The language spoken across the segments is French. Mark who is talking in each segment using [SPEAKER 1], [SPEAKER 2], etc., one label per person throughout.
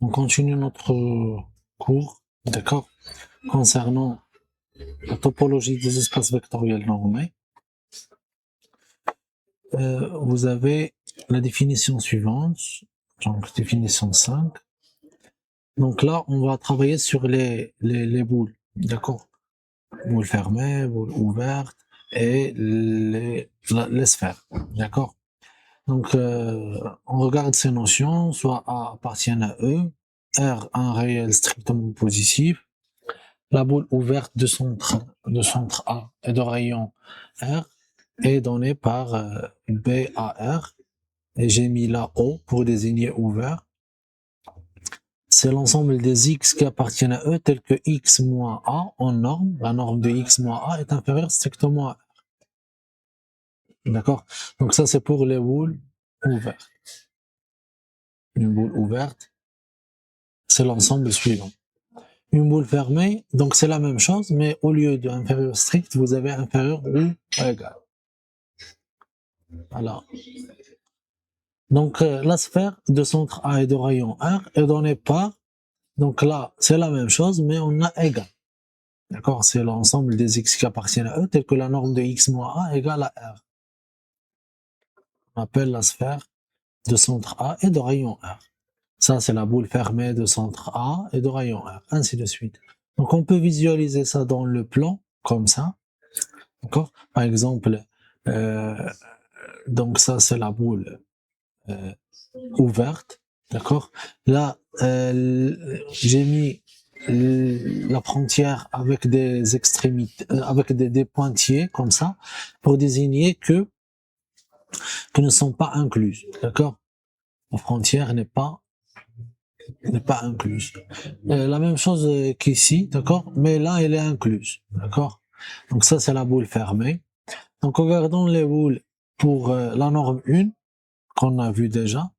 [SPEAKER 1] On continue notre cours, d'accord, concernant la topologie des espaces vectoriels normés. Vous avez la définition suivante, donc définition 5. Donc là, on va travailler sur les boules, d'accord, boules fermées, boules ouvertes et les sphères, d'accord. Donc, on regarde ces notions, soit A appartiennent à E, R un réel strictement positif, la boule ouverte de centre A et de rayon R est donnée par B à R, et j'ai mis là O pour désigner ouvert. C'est l'ensemble des X qui appartiennent à E, tel que X moins A en norme. La norme de X moins A est inférieure strictement à R. D'accord? Donc ça, c'est pour les boules ouvertes. Une boule ouverte, c'est l'ensemble suivant. Une boule fermée, donc c'est la même chose, mais au lieu d'inférieur strict, vous avez inférieur ou égal. Voilà. Donc la sphère de centre A et de rayon R est donnée par, donc là c'est la même chose, mais on a égal. D'accord? C'est l'ensemble des X qui appartiennent à E, tel que la norme de X moins A égale à R. On appelle la sphère de centre A et de rayon R. Ça, c'est la boule fermée de centre A et de rayon R, ainsi de suite. Donc, on peut visualiser ça dans le plan, comme ça. D'accord? Par exemple, donc ça, c'est la boule ouverte. D'accord? Là, j'ai mis la frontière avec des extrémités, avec des pointillés, comme ça, pour désigner que ne sont pas incluses. D'accord? La frontière n'est pas incluse. La même chose qu'ici, d'accord, mais là elle est incluse, d'accord. Donc ça c'est la boule fermée. Donc regardons les boules pour la norme 1 qu'on a vu déjà.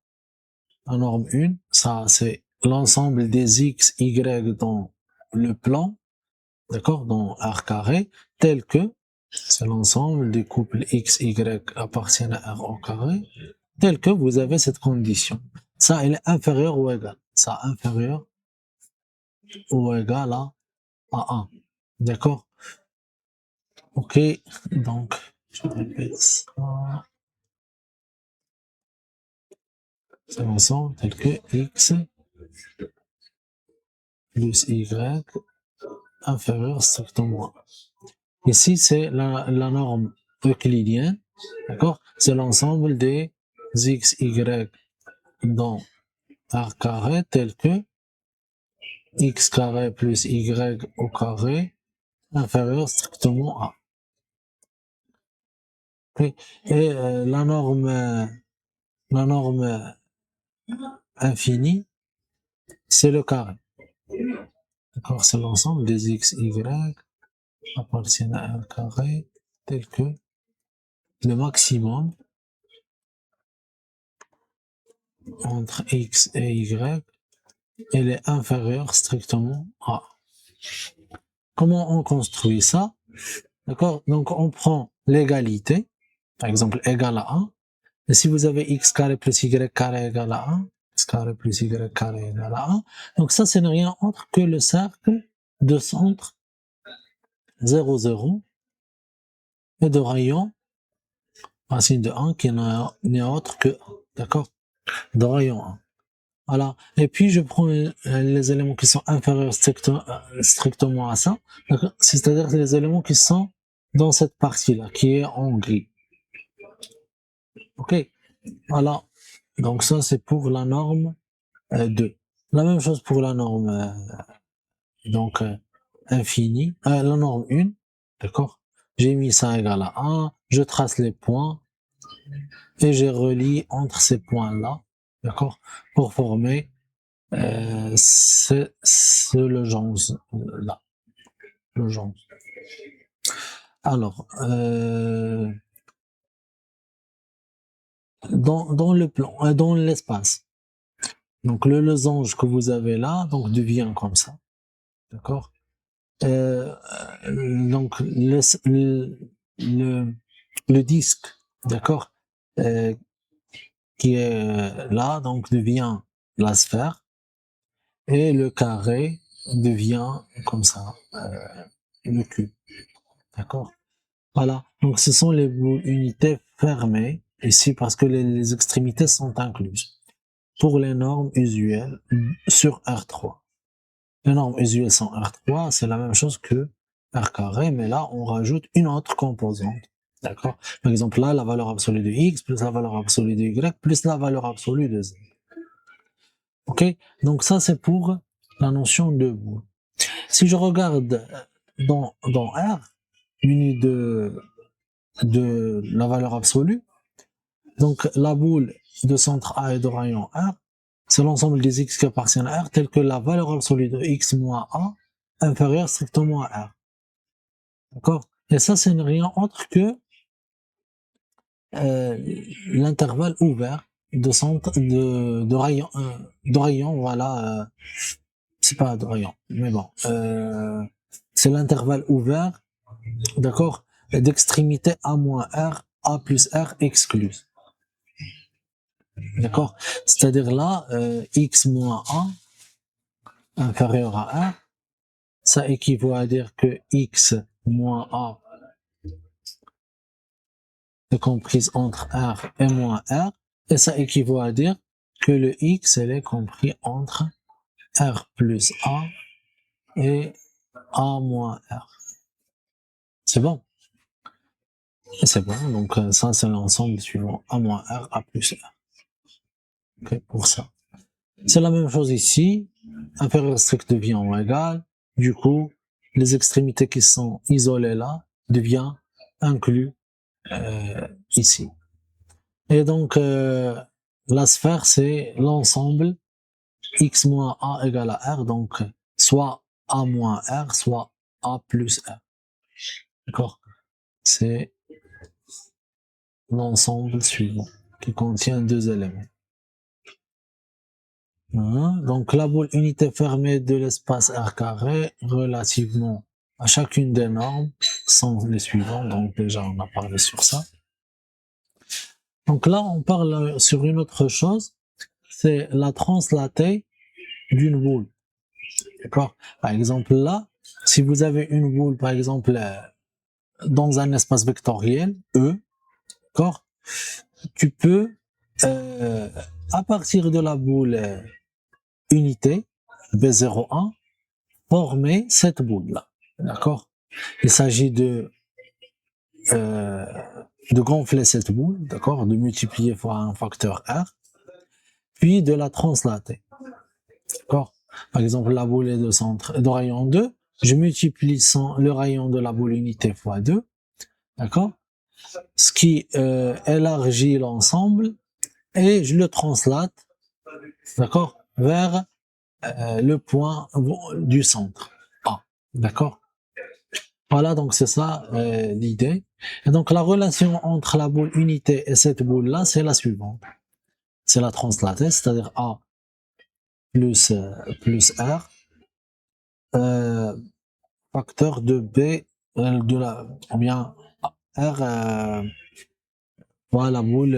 [SPEAKER 1] La norme 1, ça c'est l'ensemble des x, y dans le plan, d'accord, dans R carré, tel que c'est l'ensemble des couples x, y appartiennent à R au carré, tel que vous avez cette condition. Ça, elle est inférieure ou égale. Ça, inférieur ou égal à 1. D'accord? Ok, donc, je répète ça. C'est l'ensemble tel que x plus y inférieur strictement à 1. Ici, c'est la norme euclidienne. D'accord? C'est l'ensemble des x, y dans R carré tel que x carré plus y au carré inférieur strictement à. Okay. Et la norme infinie, c'est le carré. D'accord, c'est l'ensemble des x, y appartiennent à un carré tel que le maximum entre x et y, elle est inférieure strictement à. Comment on construit ça? D'accord, donc on prend l'égalité, par exemple égal à 1, et si vous avez x carré plus y carré égal à 1, x carré plus y carré égal à 1, donc ça c'est rien autre que le cercle de centre 0, 0 et de rayon racine de 1 qui n'est autre que 1, d'accord, de rayon 1. Voilà. Et puis, je prends les éléments qui sont inférieurs strictement à ça, c'est-à-dire les éléments qui sont dans cette partie-là, qui est en gris. Ok. Voilà. Donc ça, c'est pour la norme 2. La même chose pour la norme donc infinie, la norme 1, d'accord. J'ai mis ça égal à 1, je trace les points et je relie entre ces points-là, d'accord, pour former c'est le genre là, le genre. Alors, dans le plan, dans l'espace, donc le losange que vous avez là, donc devient comme ça, d'accord. Donc le disque, d'accord, qui est là, donc devient la sphère. et le carré devient comme ça, le cube. D'accord? Voilà. Donc, ce sont les boules unités fermées ici parce que les extrémités sont incluses. Pour les normes usuelles sur R3. Les normes usuelles sont R3, c'est la même chose que R carré, mais là, on rajoute une autre composante. D'accord? Par exemple, là, la valeur absolue de X plus la valeur absolue de Y plus la valeur absolue de Z. Ok? Donc ça, c'est pour la notion de boule. Si je regarde dans R, muni de la valeur absolue, donc la boule de centre A et de rayon R, c'est l'ensemble des X qui appartiennent à R, tel que la valeur absolue de X moins A inférieure strictement à R. D'accord? Et ça, c'est rien autre que l'intervalle ouvert de centre de rayon, voilà, c'est pas de rayon, mais bon, c'est l'intervalle ouvert, d'accord, d'extrémité A moins R, A plus R excluse. D'accord? C'est-à-dire là, X moins A inférieur à R, ça équivaut à dire que X moins A est comprise entre R et moins R, et ça équivaut à dire que le X, elle est compris entre R plus A et A moins R. C'est bon? Et c'est bon, donc ça c'est l'ensemble suivant A moins R, A plus R. Ok, pour ça. C'est la même chose ici, inférieur strict devient en égal, du coup, les extrémités qui sont isolées là deviennent inclus ici. Et donc, la sphère, c'est l'ensemble x moins a égale à r, donc soit a moins r, soit a plus r. D'accord? C'est l'ensemble suivant qui contient deux éléments. Donc la boule unité fermée de l'espace R carré relativement à chacune des normes sont les suivants. Donc déjà on a parlé sur ça. Donc là on parle sur une autre chose, c'est la translatée d'une boule. D'accord? Par exemple là, si vous avez une boule par exemple dans un espace vectoriel E, d'accord, tu peux à partir de la boule unité B01 former cette boule-là. D'accord? Il s'agit de gonfler cette boule, d'accord? De multiplier par un facteur R, puis de la translater. D'accord? Par exemple, la boule est de centre, de rayon 2, je multiplie le rayon de la boule unité fois 2, d'accord? Ce qui élargit l'ensemble et je le translate, d'accord? Vers le point du centre A, d'accord? Voilà, donc c'est ça l'idée. Et donc la relation entre la boule unité et cette boule-là, c'est la suivante. C'est la translatée, c'est-à-dire A plus R, facteur de B, ou bien R, voilà la boule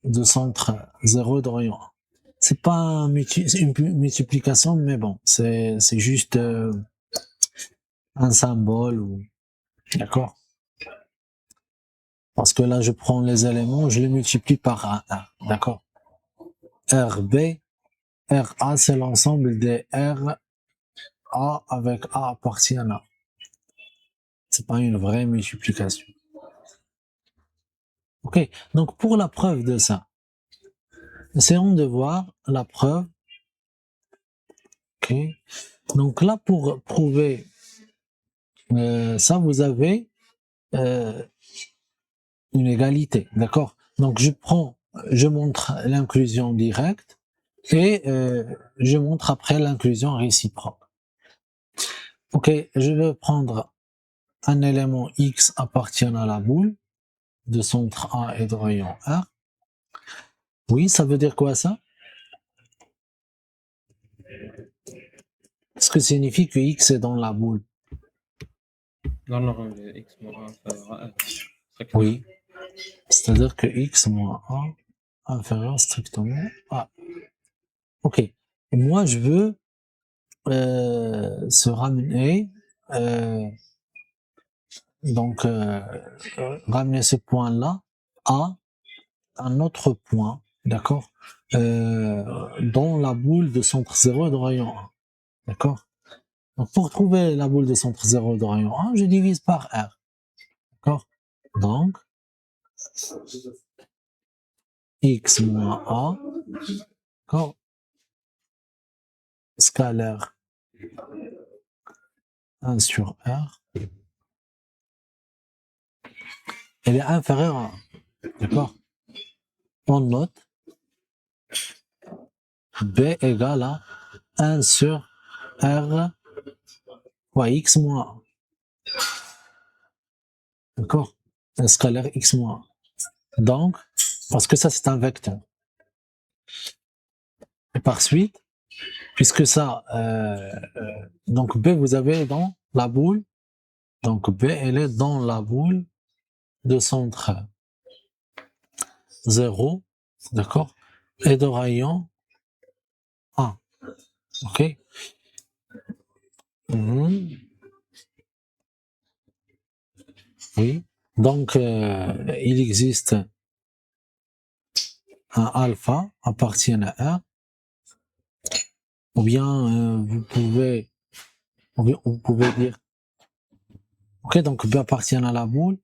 [SPEAKER 1] de centre 0 de rayon 1. C'est pas une multiplication, mais bon, c'est juste un symbole, d'accord? Parce que là, je prends les éléments, je les multiplie par un, d'accord? RB, RA, c'est l'ensemble des RA avec A appartiennent à A. C'est pas une vraie multiplication. Ok, donc pour la preuve de ça, essayons de voir la preuve. Ok, donc là, pour prouver ça, vous avez une égalité, d'accord? Donc je montre l'inclusion directe et je montre après l'inclusion réciproque. Ok, je vais prendre un élément X appartenant à la boule de centre A et de rayon R. Oui, ça veut dire quoi ça? Ce que signifie que X est dans la boule.
[SPEAKER 2] Dans le rang de x moins 1 inférieur à r.
[SPEAKER 1] Oui, c'est-à-dire que X moins 1 inférieur strictement à. Ok, moi, je veux se ramener, donc ramener ce point-là à un autre point, d'accord, dans la boule de centre 0 et de rayon 1, d'accord. Donc pour trouver la boule de centre 0 et de rayon 1, je divise par R, d'accord. Donc x moins a, d'accord, scalaire 1 sur R, elle est inférieure à 1, d'accord. On note B égale à 1 sur R fois x moins 1, d'accord, un scalaire x moins 1. Donc, parce que ça c'est un vecteur. Et par suite, puisque ça, donc B vous avez dans la boule, donc B elle est dans la boule de centre 0, d'accord, et de rayon 1, ok. Mhm. Oui, donc il existe un alpha appartient à R, ou bien vous pouvez dire, ok, donc B appartient à la boule,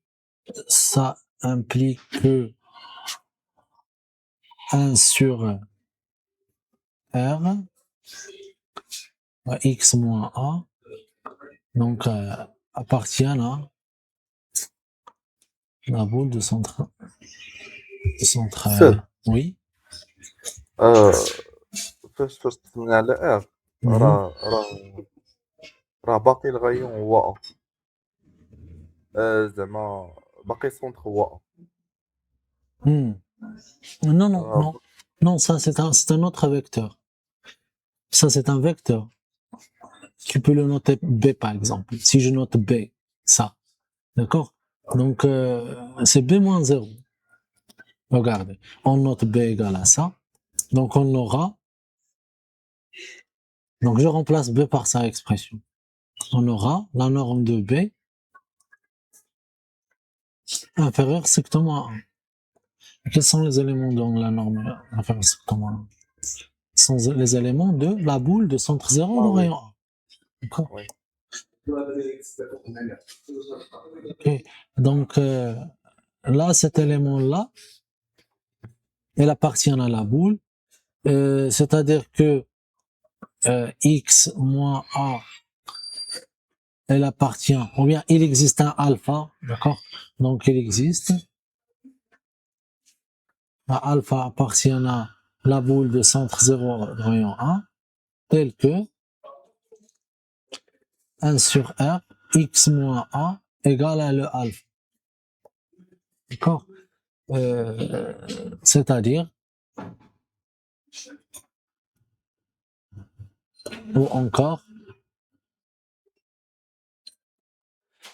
[SPEAKER 1] ça implique que 1 sur R, x moins A, donc appartient à la boule de centre,
[SPEAKER 3] أستاذ
[SPEAKER 1] oui.
[SPEAKER 3] فاش تكلمنا على ار
[SPEAKER 1] Mhm.
[SPEAKER 3] راه باقي الغيون هو زعما باقي سونتر هو
[SPEAKER 1] Hmm. Non, non,
[SPEAKER 3] راه
[SPEAKER 1] non. Non, ça c'est un autre vecteur. Ça c'est un vecteur. Tu peux le noter B par exemple. Si je note B, ça, d'accord? Donc c'est B moins 0. Regardez, on note B égale à ça. Donc on aura, donc je remplace B par sa expression. On aura la norme de B inférieure strictement à 1. Quels sont les éléments dans la norme inférieure strictement à 1? Ce sont les éléments de la boule de centre 0 de
[SPEAKER 3] اه وي
[SPEAKER 1] rayon 1. D'accord?
[SPEAKER 3] وي
[SPEAKER 1] Okay. Donc là, cet élément-là, il appartient à la boule, c'est-à-dire que x moins a, elle appartient, ou bien il existe un alpha, d'accord? Donc il existe, un alpha appartient à la boule de centre 0 de rayon 1, tel que 1 sur R, x moins a égale à le alpha, d'accord? C'est-à-dire, ou encore,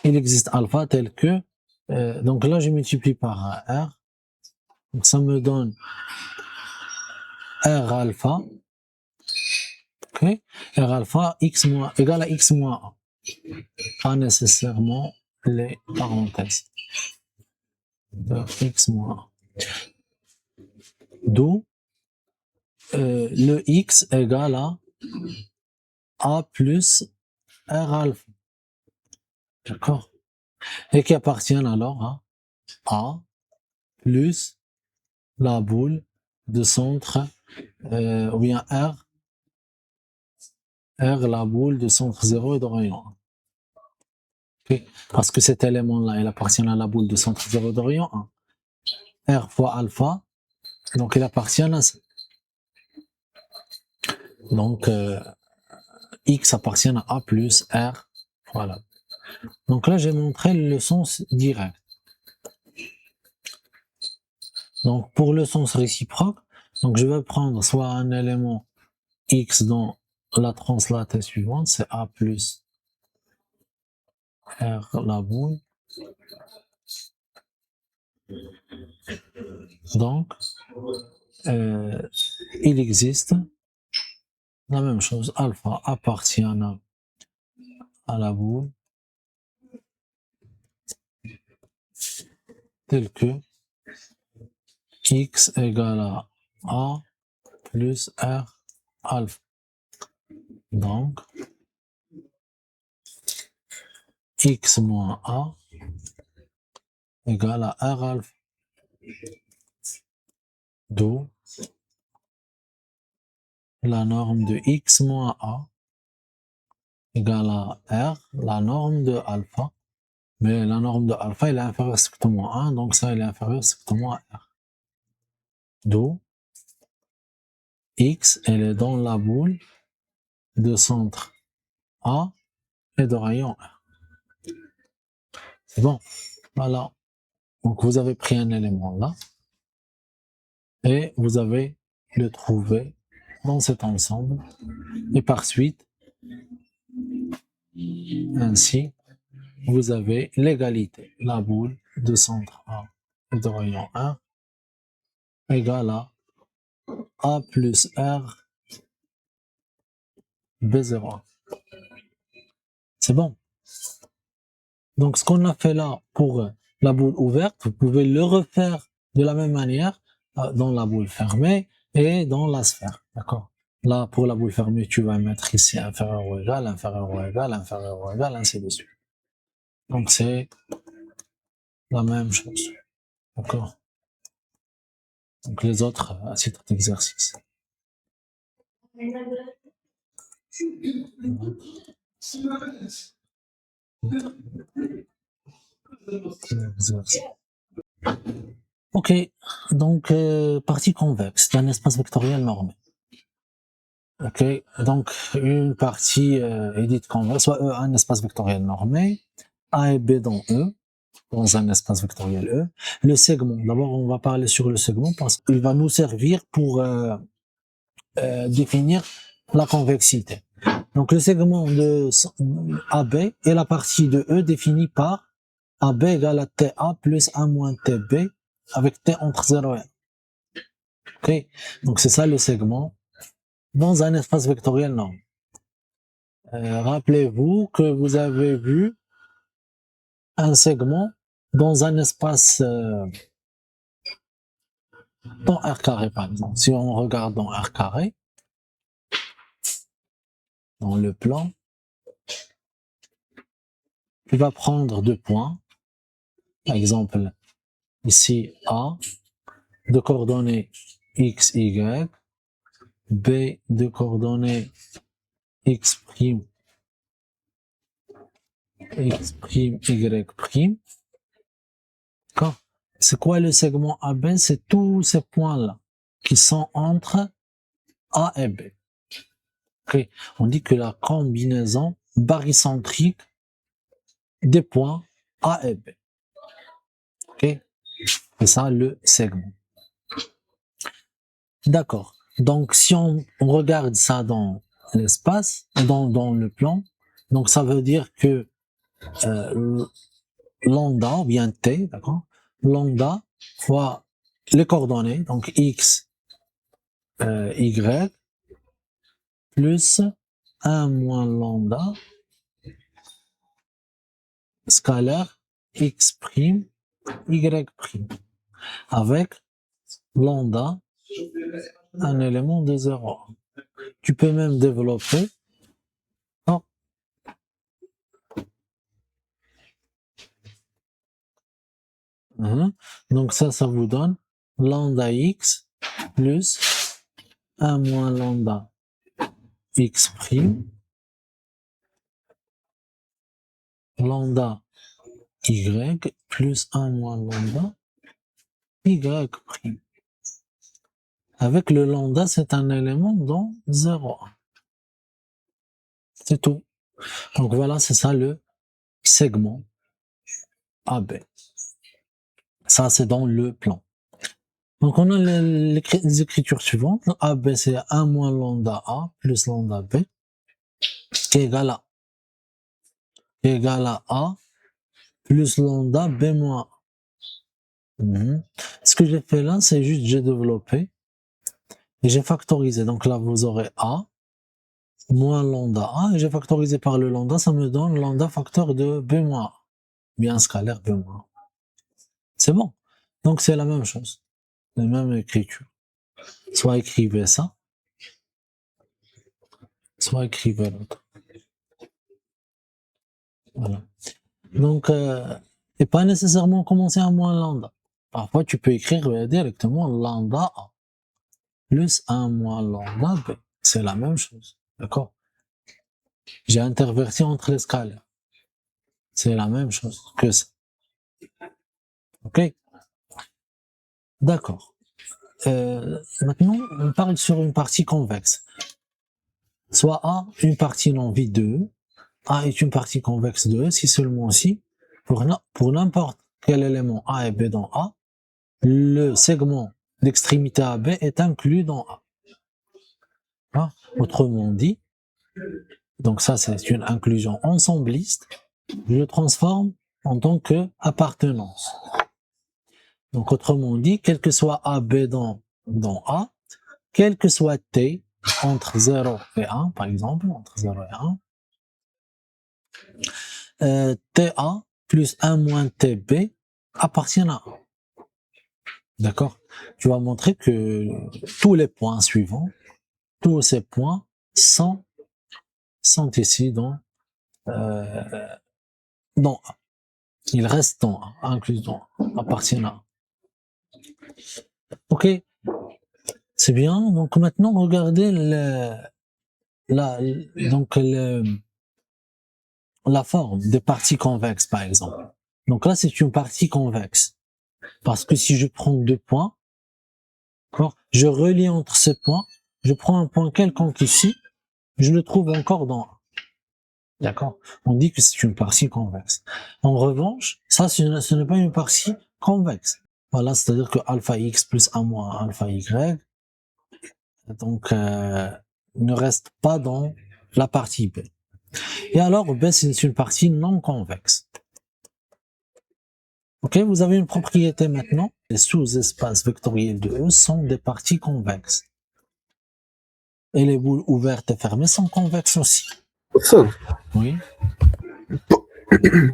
[SPEAKER 1] il existe alpha tel que, donc là je multiplie par R, donc ça me donne R alpha, ok, R alpha x moins, égale à x moins 1, pas nécessairement les parenthèses, de x moins 1. D'où le x égale à A plus R alpha, d'accord, et qui appartiennent alors à A plus la boule de centre, ou bien R la boule de centre 0 et de rayon 1. Okay. Parce que cet élément-là, il appartient à la boule de centre 0 de rayon 1. R fois alpha, donc il appartient à ça. Donc X appartient à A plus R, voilà. Donc là, j'ai montré le sens direct. Donc pour le sens réciproque, donc je vais prendre soit un élément X dans la translatée suivante, c'est A plus R la boule. Donc il existe La même chose, alpha appartient à la boule telle que x égale à A plus R alpha. Donc, x moins A égale à R alpha. D'où la norme de x moins A égale à R, la norme de alpha. Mais la norme de alpha, elle est inférieure strictement à 1, donc ça, elle est inférieure strictement à R. D'où x, elle est dans la boule de centre A et de rayon R. C'est bon. Voilà. Donc, vous avez pris un élément là et vous avez le trouvé dans cet ensemble. Et par suite, ainsi, vous avez l'égalité. La boule de centre A et de rayon R égale à A plus R B0. C'est bon. Donc, ce qu'on a fait là pour la boule ouverte, vous pouvez le refaire de la même manière dans la boule fermée et dans la sphère. D'accord? Là, pour la boule fermée, tu vas mettre ici inférieur ou égal, inférieur ou égal, inférieur ou égal, ainsi de suite. Donc, c'est la même chose. D'accord? Donc, les autres à titre d'exercice. Ok, donc partie convexe d'un espace vectoriel normé. Ok, donc une partie est dite convexe, soit un espace vectoriel normé, A et B dans E, dans un espace vectoriel E. Le segment, d'abord on va parler sur le segment parce qu'il va nous servir pour définir la convexité. Donc le segment de AB est la partie de E définie par AB égale à TA plus 1 moins TB avec T entre 0 et 1. Ok, donc c'est ça le segment dans un espace vectoriel norme. Rappelez-vous que vous avez vu un segment dans un espace dans R carré par exemple. Si on regarde dans R carré, dans le plan, tu vas prendre deux points, par exemple ici A, de coordonnées x, y, B de coordonnées x', x', y'. D'accord? C'est quoi le segment AB? C'est tous ces points-là qui sont entre A et B. Okay. On dit que la combinaison barycentrique des points A et B. Okay. C'est ça le segment. D'accord. Donc si on regarde ça dans l'espace, dans le plan, donc ça veut dire que lambda, ou bien T, d'accord, lambda fois les coordonnées, donc X, Y, plus 1 moins lambda, scalaire, X', Y', avec lambda, un élément de 0. Tu peux même développer. Oh. Donc ça vous donne lambda X plus 1 moins lambda X', lambda Y plus 1 moins lambda Y'. Avec le lambda, c'est un élément dans 0. C'est tout. Donc voilà, c'est ça le segment AB. Ça, c'est dans le plan. Donc on a les écritures suivantes. AB, c'est 1 moins lambda A plus lambda B qui est égal à A plus lambda B moins A. Ce que j'ai fait là, c'est juste j'ai développé et j'ai factorisé. Donc là, vous aurez A moins lambda A, et j'ai factorisé par le lambda, ça me donne lambda facteur de B moins A, bien scalaire B moins A. C'est bon. Donc c'est la même chose, la même écriture. Soit écrivez ça, soit écrivez l'autre. Voilà. Donc, et pas nécessairement commencer à moins lambda. Parfois, tu peux écrire directement lambda A plus 1 moins lambda B. C'est la même chose. D'accord? J'ai interverti entre les scalaires. C'est la même chose que ça. Ok? D'accord. Maintenant, on parle sur une partie convexe. Soit A, une partie non vide de E. A est une partie convexe de E, si seulement si, pour n'importe quel élément A et B dans A, le segment d'extrémité AB est inclus dans A. Hein? Autrement dit, donc ça c'est une inclusion ensembliste, je le transforme en tant que appartenance. Donc autrement dit, quel que soit AB dans A, quel que soit T entre 0 et 1, par exemple, entre 0 et 1, TA plus 1 moins TB appartiennent à A. D'accord? Tu vas montrer que tous les points suivants, tous ces points sont ici dans A. Ils restent dans A, inclus dans A, appartiennent à A. Ok? C'est bien. Donc maintenant, regardez la forme des parties convexes, par exemple. Donc là, c'est une partie convexe. Parce que si je prends deux points, je relie entre ces points, je prends un point quelconque ici, je le trouve encore dans A. D'accord? On dit que c'est une partie convexe. En revanche, ça, ce n'est pas une partie convexe. Voilà, c'est-à-dire que alpha x plus 1 moins alpha y, donc, ne reste pas dans la partie B. Et alors, B, c'est une partie non convexe. Ok, vous avez une propriété maintenant. Les sous-espaces vectoriels de E sont des parties convexes. Et les boules ouvertes et fermées sont convexes aussi.
[SPEAKER 3] أستاذ
[SPEAKER 1] Oui.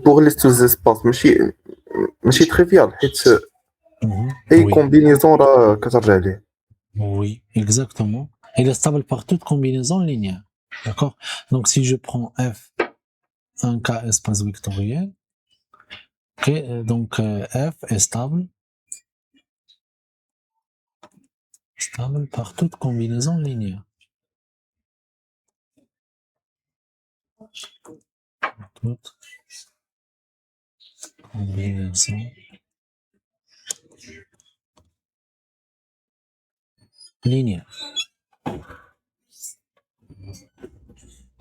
[SPEAKER 3] pour les sous-espaces ماشي trivial حيت أي
[SPEAKER 1] Oui.
[SPEAKER 3] combinaison راه كترجع ليه.
[SPEAKER 1] Oui, exactement. Il est stable par toute combinaison linéaire. D'accord? Donc, si je prends F, un K espace vectoriel, ok, donc F est stable par toute combinaison linéaire. Toute combinaison linéaire.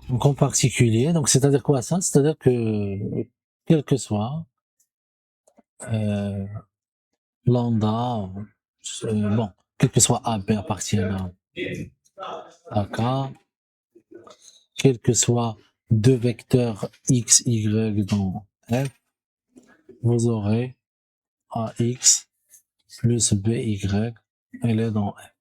[SPEAKER 1] Donc en particulier, donc c'est-à-dire quoi ça? C'est-à-dire que quel que soit lambda, bon, quel que soit AB appartient à AK, quel que soit deux vecteurs x, y dans F, vous aurez AX plus BY, elle est dans F.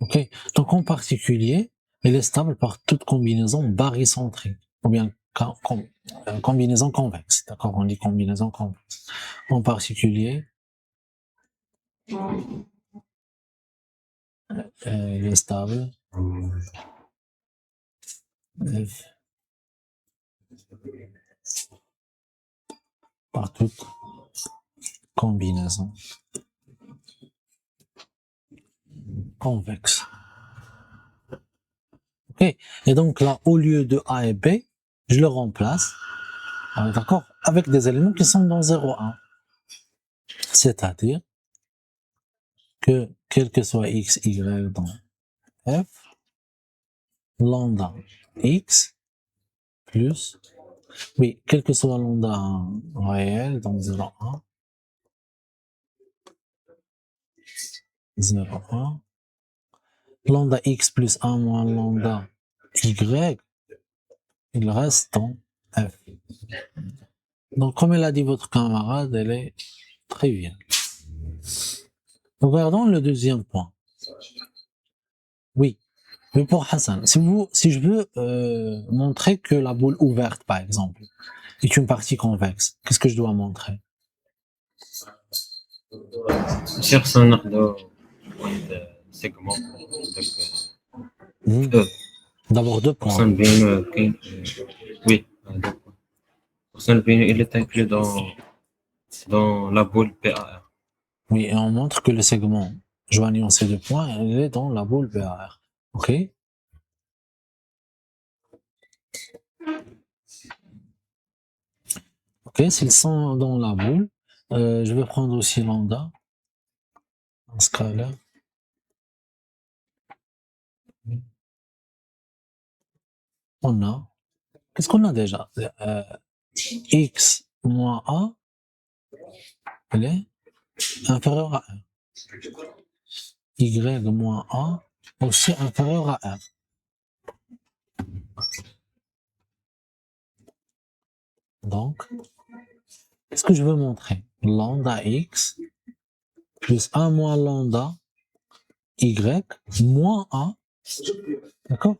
[SPEAKER 1] Ok? Donc en particulier, elle est stable par toute combinaison barycentrique, ou bien combinaison convexe. D'accord? On dit combinaison convexe. En particulier, elle est stable. F par toute combinaison convexe. Ok? Et donc là, au lieu de A et B, je le remplace, d'accord, avec des éléments qui sont dans 0, 1. C'est-à-dire que quel que soit x, y dans F, lambda x plus, oui, quel que soit lambda réel dans 0, 1, 0, 1, lambda x plus 1 moins lambda y, il reste dans F. Donc, comme elle a dit votre camarade, elle est triviale. Regardons le deuxième point. Oui, Mais pour Hassan, si je veux montrer que la boule ouverte, par exemple, est une partie convexe, qu'est-ce que je dois montrer?
[SPEAKER 2] ماشي خصنا ناخدو واحد سيغمون
[SPEAKER 1] Hmm.
[SPEAKER 2] داك
[SPEAKER 1] D'abord deux
[SPEAKER 2] خصنا
[SPEAKER 1] points.
[SPEAKER 2] نبينو كاين وي خصنا نبينو il est inclus dans la boule PAR.
[SPEAKER 1] Oui, et on montre que le segment joignant ces deux points, il est dans la boule PAR. Ok? Ok, s'ils sont dans la boule, je vais prendre aussi lambda. Dans ce cas-là. On a. Qu'est-ce qu'on a déjà? X moins A, elle est inférieure à 1. Y moins A, aussi inférieur à 1. Donc, qu'est-ce que je veux montrer? Lambda X plus 1 moins lambda Y moins A, d'accord?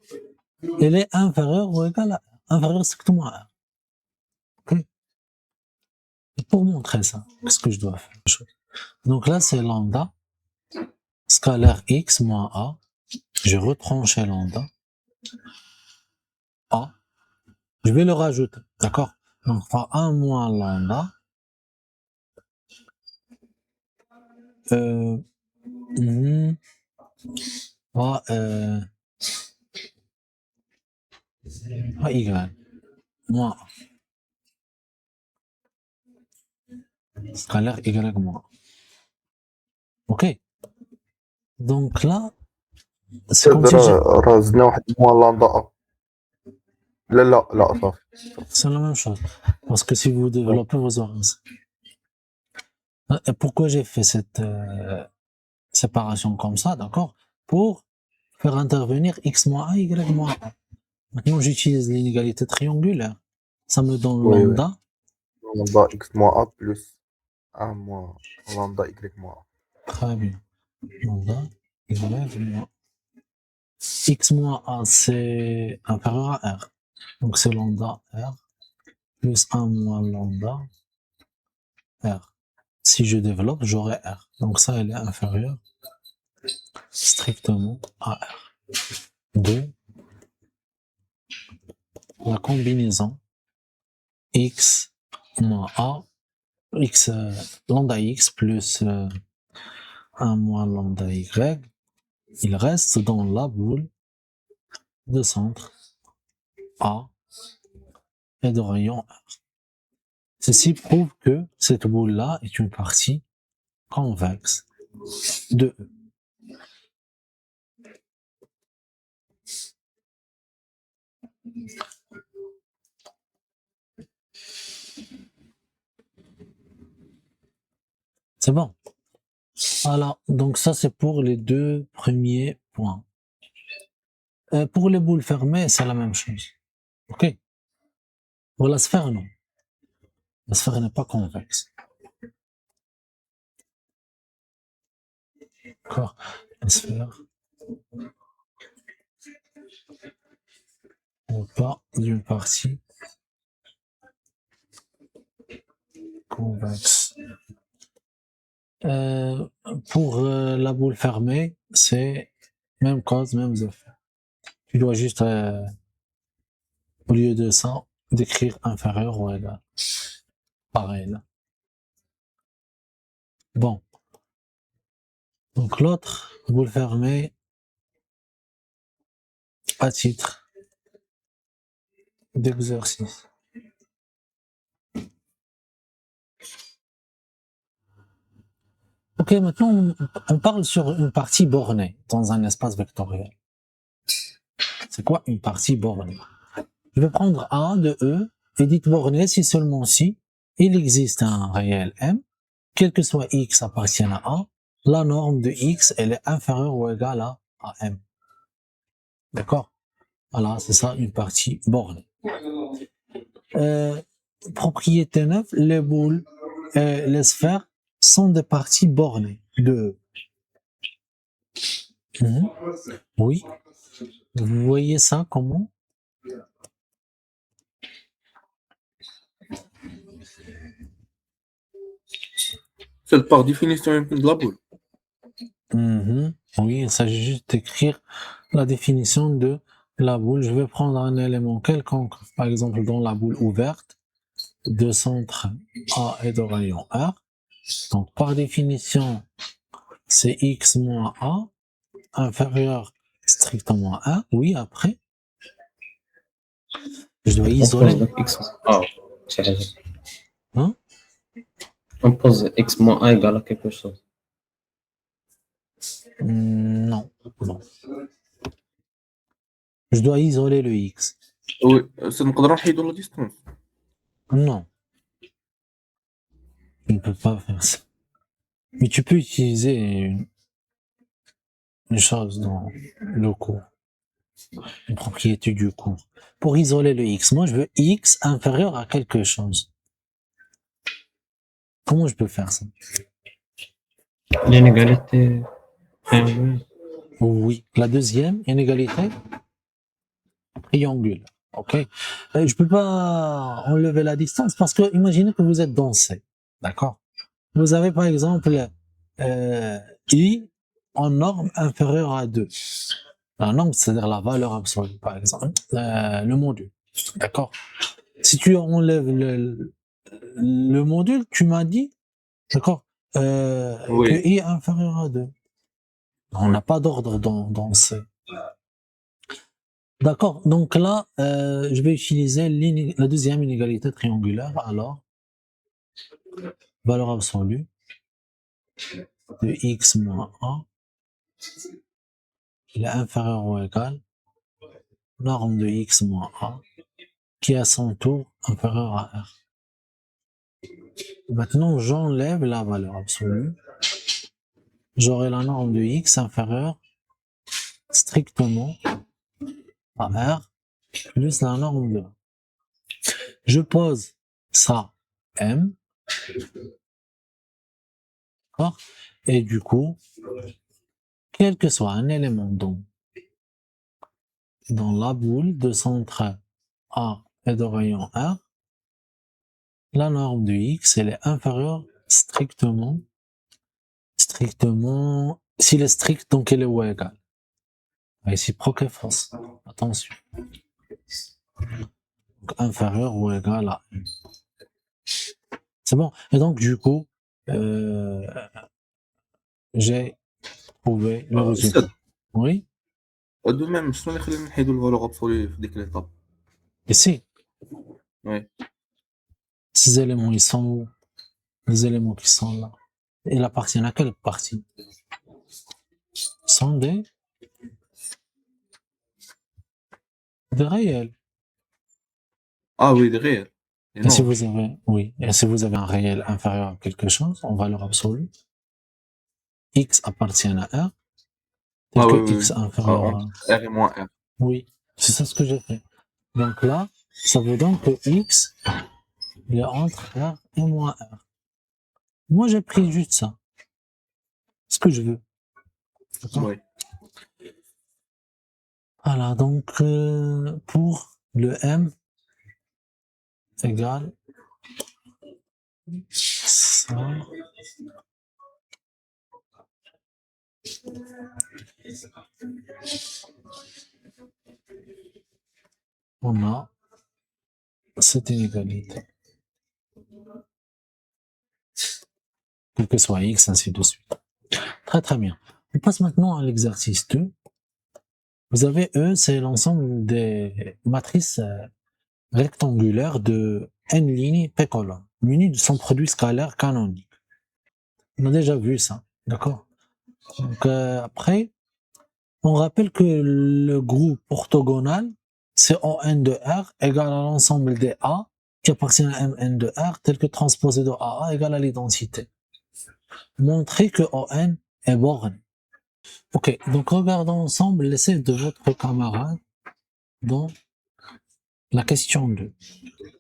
[SPEAKER 1] Elle est inférieure ou égale à 1. Inférieure strictement à 1. Ok? Et pour montrer ça, qu'est-ce que je dois faire? Donc là, c'est lambda scalaire X moins A. Je retranche lambda A. Je vais le rajouter, d'accord? Donc, on va 1 moins lambda. Euh, va, Y moins A. Scalaire Y moins A. Ok? Donc là, c'est comme si
[SPEAKER 3] راه زدنا واحد موان لامدا ا لا لا لا صافي
[SPEAKER 1] c'est la même chose. Parce que si vous développez vos oreilles. Et pourquoi j'ai fait cette séparation comme ça, d'accord? Pour faire intervenir X moins A, Y moins A. Maintenant, j'utilise l'inégalité triangulaire. Ça me donne
[SPEAKER 3] وي وي
[SPEAKER 1] lambda.
[SPEAKER 3] لامدا اكس موان ا بلس 1 موان لامدا y موان ا.
[SPEAKER 1] Très bien. Lambda, Y moins X moins A, c'est inférieur à R. Donc, c'est lambda R plus 1 moins lambda R. Si je développe, j'aurai R. Donc, ça, elle est inférieure strictement à R. De la combinaison X moins A, X, lambda X plus 1 moins lambda Y, il reste dans la boule de centre A et de rayon R. Ceci prouve que cette boule-là est une partie convexe de E. C'est bon. Voilà, donc ça c'est pour les deux premiers points. Pour les boules fermées, c'est la même chose. Ok? Pour la sphère, non. La sphère n'est pas convexe. D'accord? La sphère n'est pas d'une partie convexe. Pour la boule fermée, c'est même cause, même effet. Tu dois juste, au lieu de ça, d'écrire inférieur ou égal. Pareil là. Bon. Donc l'autre, boule fermée, à titre d'exercice. Ok, maintenant on parle sur une partie bornée dans un espace vectoriel. C'est quoi une partie bornée? Je vais prendre A de E et dites bornée si seulement si il existe un réel M, quel que soit X appartienne à A, la norme de X elle est inférieure ou égale à M. D'accord? Voilà, c'est ça une partie bornée. Propriété 9, les boules et les sphères sont des parties bornées de E. Oui. Vous voyez ça comment?
[SPEAKER 3] C'est par définition de la boule.
[SPEAKER 1] Oui, il s'agit juste d'écrire la définition de la boule. Je vais prendre un élément quelconque, par exemple dans la boule ouverte, de centre A et de rayon R. Donc par définition, c'est X moins A, inférieur strictement à 1. Oui, après, je dois
[SPEAKER 2] On
[SPEAKER 1] isoler.
[SPEAKER 2] pose x. Ah, c'est raison.
[SPEAKER 1] Hein?
[SPEAKER 2] On pose x moins a égale à quelque chose.
[SPEAKER 1] Non, non. Je dois isoler le X.
[SPEAKER 3] Oui, نقدروا نحيدوا la distance.
[SPEAKER 1] Non, tu ne peux pas faire ça. Mais tu peux utiliser une chose dans le cours, une propriété du cours. Pour isoler le X, moi je veux X inférieur à quelque chose. Comment je peux faire ça?
[SPEAKER 2] L'inégalité triangulaire.
[SPEAKER 1] Oui, la deuxième, inégalité triangulaire. Ok. Je peux pas enlever la distance parce que imaginez que vous êtes dans C, d'accord? Vous avez par exemple I en norme inférieure à 2. La norme, c'est-à-dire la valeur absolue, par exemple, le module, d'accord? Si tu enlèves le module, tu m'as dit, d'accord,
[SPEAKER 3] Oui.
[SPEAKER 1] que I est inférieur à 2. On n'a pas d'ordre dans C. D'accord, donc là, je vais utiliser la deuxième inégalité triangulaire, alors, valeur absolue de x moins 1, il est inférieur ou égal, norme de x moins 1, qui est à son tour inférieur à R. Maintenant, j'enlève la valeur absolue, j'aurai la norme de x inférieure strictement à R, plus la norme de 1. Je pose ça M, d'accord? Et du coup, quel que soit un élément dans la boule de centre A et de rayon R, la norme de X, elle est inférieure strictement, s'il est strict, donc elle est ou égale. Réciproque est fausse. Attention. Donc, inférieur ou égal à 1. C'est bon. Et donc, du coup, j'ai trouvé le résultat. Oui?
[SPEAKER 3] De même, شنو اللي خلينا نحيدوا الفالور ابسولي في ديك ليطاب؟
[SPEAKER 1] Ici,
[SPEAKER 3] Oui.
[SPEAKER 1] ces éléments, ils sont où? Les éléments qui sont là. Ils appartiennent à quelle partie? Ils sont des réels.
[SPEAKER 3] Ah oui, derrière. Et
[SPEAKER 1] Et si
[SPEAKER 3] non.
[SPEAKER 1] vous avez, oui, et si vous avez un réel inférieur à quelque chose, en valeur absolue, X appartient à R, tel
[SPEAKER 3] Ah
[SPEAKER 1] que
[SPEAKER 3] oui, oui,
[SPEAKER 1] X
[SPEAKER 3] oui.
[SPEAKER 1] inférieur à,
[SPEAKER 3] Entre R et moins R.
[SPEAKER 1] oui, c'est ça ce que j'ai fait. Donc là, ça veut donc que X, il est entre R et moins R. Moi, j'ai pris juste ça. Ce que je veux. D'accord?
[SPEAKER 3] Oui.
[SPEAKER 1] Voilà, donc, pour le M égale ça. On a cette inégalité. Quel que soit X, ainsi de suite. Très très bien. On passe maintenant à l'exercice 2. Vous avez E, c'est l'ensemble des matrices rectangulaires de n lignes p colonnes, munies de son produit scalaire canonique. On a déjà vu ça, d'accord? Donc après, on rappelle que le groupe orthogonal, c'est ON de R égale à l'ensemble des A qui appartiennent à MN de R, tel que transposé de AA égale à l'identité. Montrer que ON est borné. Ok, donc regardons ensemble l'essai de votre camarade dans la question 2.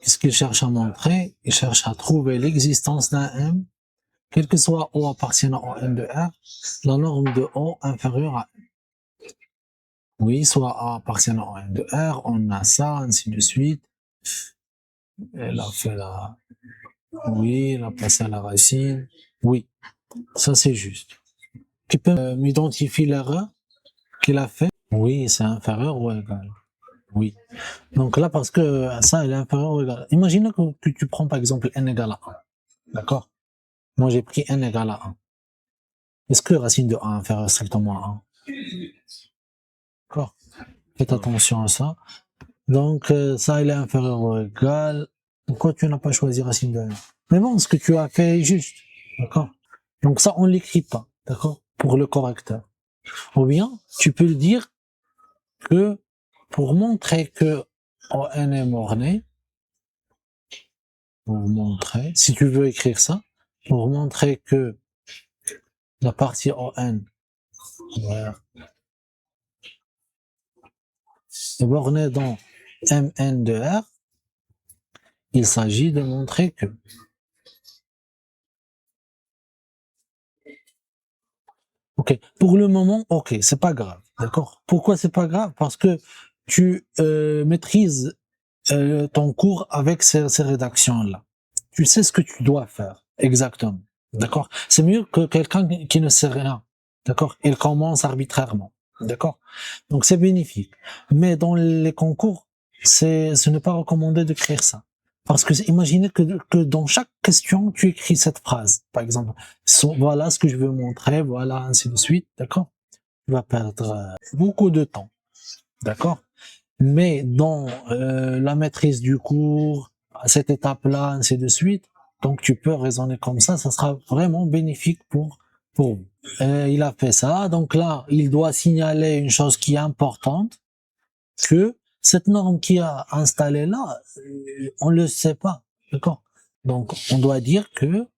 [SPEAKER 1] Qu'est-ce qu'il cherche à montrer? Il cherche à trouver l'existence d'un M, quel que soit O appartiennant au M de R, la norme de O inférieure à M. Oui, soit A appartient au N de R, on a ça, ainsi de suite. Elle a fait la... Oui, elle a passé à la racine. Oui, ça c'est juste. Tu peux m'identifier l'erreur qu'il a fait? Oui, c'est inférieur ou égal. Oui. Donc là, parce que ça, il est inférieur ou égal. Imagine que tu prends par exemple n égale à 1. D'accord? Moi, j'ai pris n égale à 1. Est-ce que racine de 1 inférieure strictement à 1? D'accord? Faites attention à ça. Donc, ça, il est inférieur ou égal. Pourquoi tu n'as pas choisi racine de 1? Mais bon, ce que tu as fait est juste. D'accord? Donc ça, on l'écrit pas. D'accord? Pour le correcteur. Ou bien, tu peux le dire que pour montrer que ON est borné, pour montrer, si tu veux écrire ça, pour montrer que la partie ON est bornée dans Mn de R, il s'agit de montrer que. Ok, pour le moment, ok, c'est pas grave, d'accord? Pourquoi c'est pas grave? Parce que tu maîtrises ton cours avec ces rédactions-là. Tu sais ce que tu dois faire, exactement, d'accord? C'est mieux que quelqu'un qui ne sait rien, d'accord? Il commence arbitrairement, d'accord? Donc c'est bénéfique. Mais dans les concours, ce n'est pas recommandé d'écrire ça. Parce que imaginez que dans chaque question, tu écris cette phrase. Par exemple, voilà ce que je veux montrer, voilà, ainsi de suite, d'accord? Tu vas perdre beaucoup de temps, d'accord? Mais dans la maîtrise du cours, à cette étape-là, ainsi de suite, donc tu peux raisonner comme ça sera vraiment bénéfique pour vous. Il a fait ça, donc là, il doit signaler une chose qui est importante, que cette norme qui a installée là, on le sait pas, d'accord? Donc on doit dire que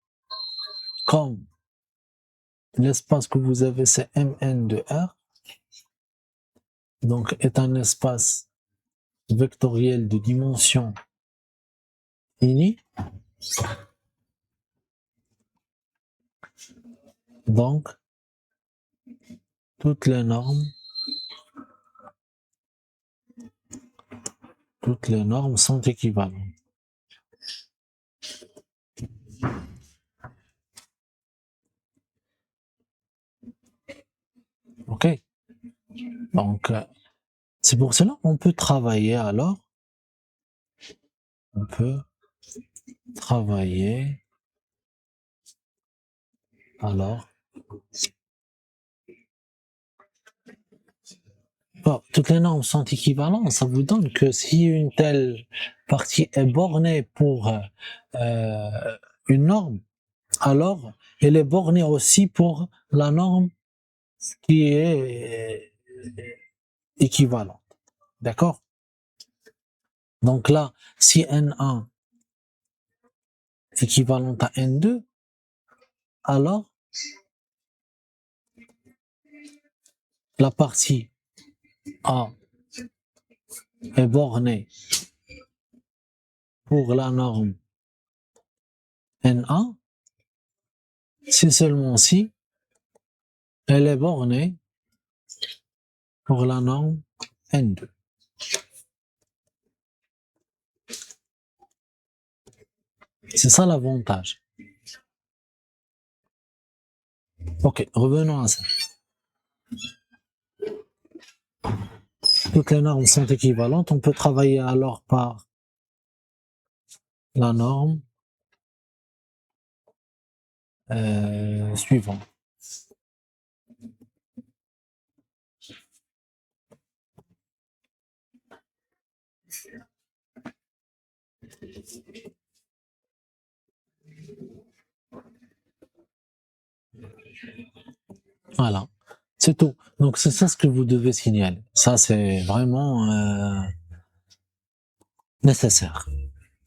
[SPEAKER 1] comme l'espace que vous avez c'est Mn de R, donc est un espace vectoriel de dimension finie, donc toutes les normes sont équivalentes. Ok? Donc, c'est pour cela qu'on peut travailler alors. On peut travailler alors. Bon, toutes les normes sont équivalentes. Ça vous donne que si une telle partie est bornée pour une norme, alors elle est bornée aussi pour la norme qui est équivalente. D'accord? Donc là, si N1 est équivalente à N2, alors la partie A est bornée pour la norme N1, si seulement si elle est bornée pour la norme N2. C'est ça l'avantage. Ok, revenons à ça. Toutes les normes sont équivalentes. On peut travailler alors par la norme suivante. Voilà, c'est tout. Donc c'est ça ce que vous devez signaler. Ça c'est vraiment nécessaire.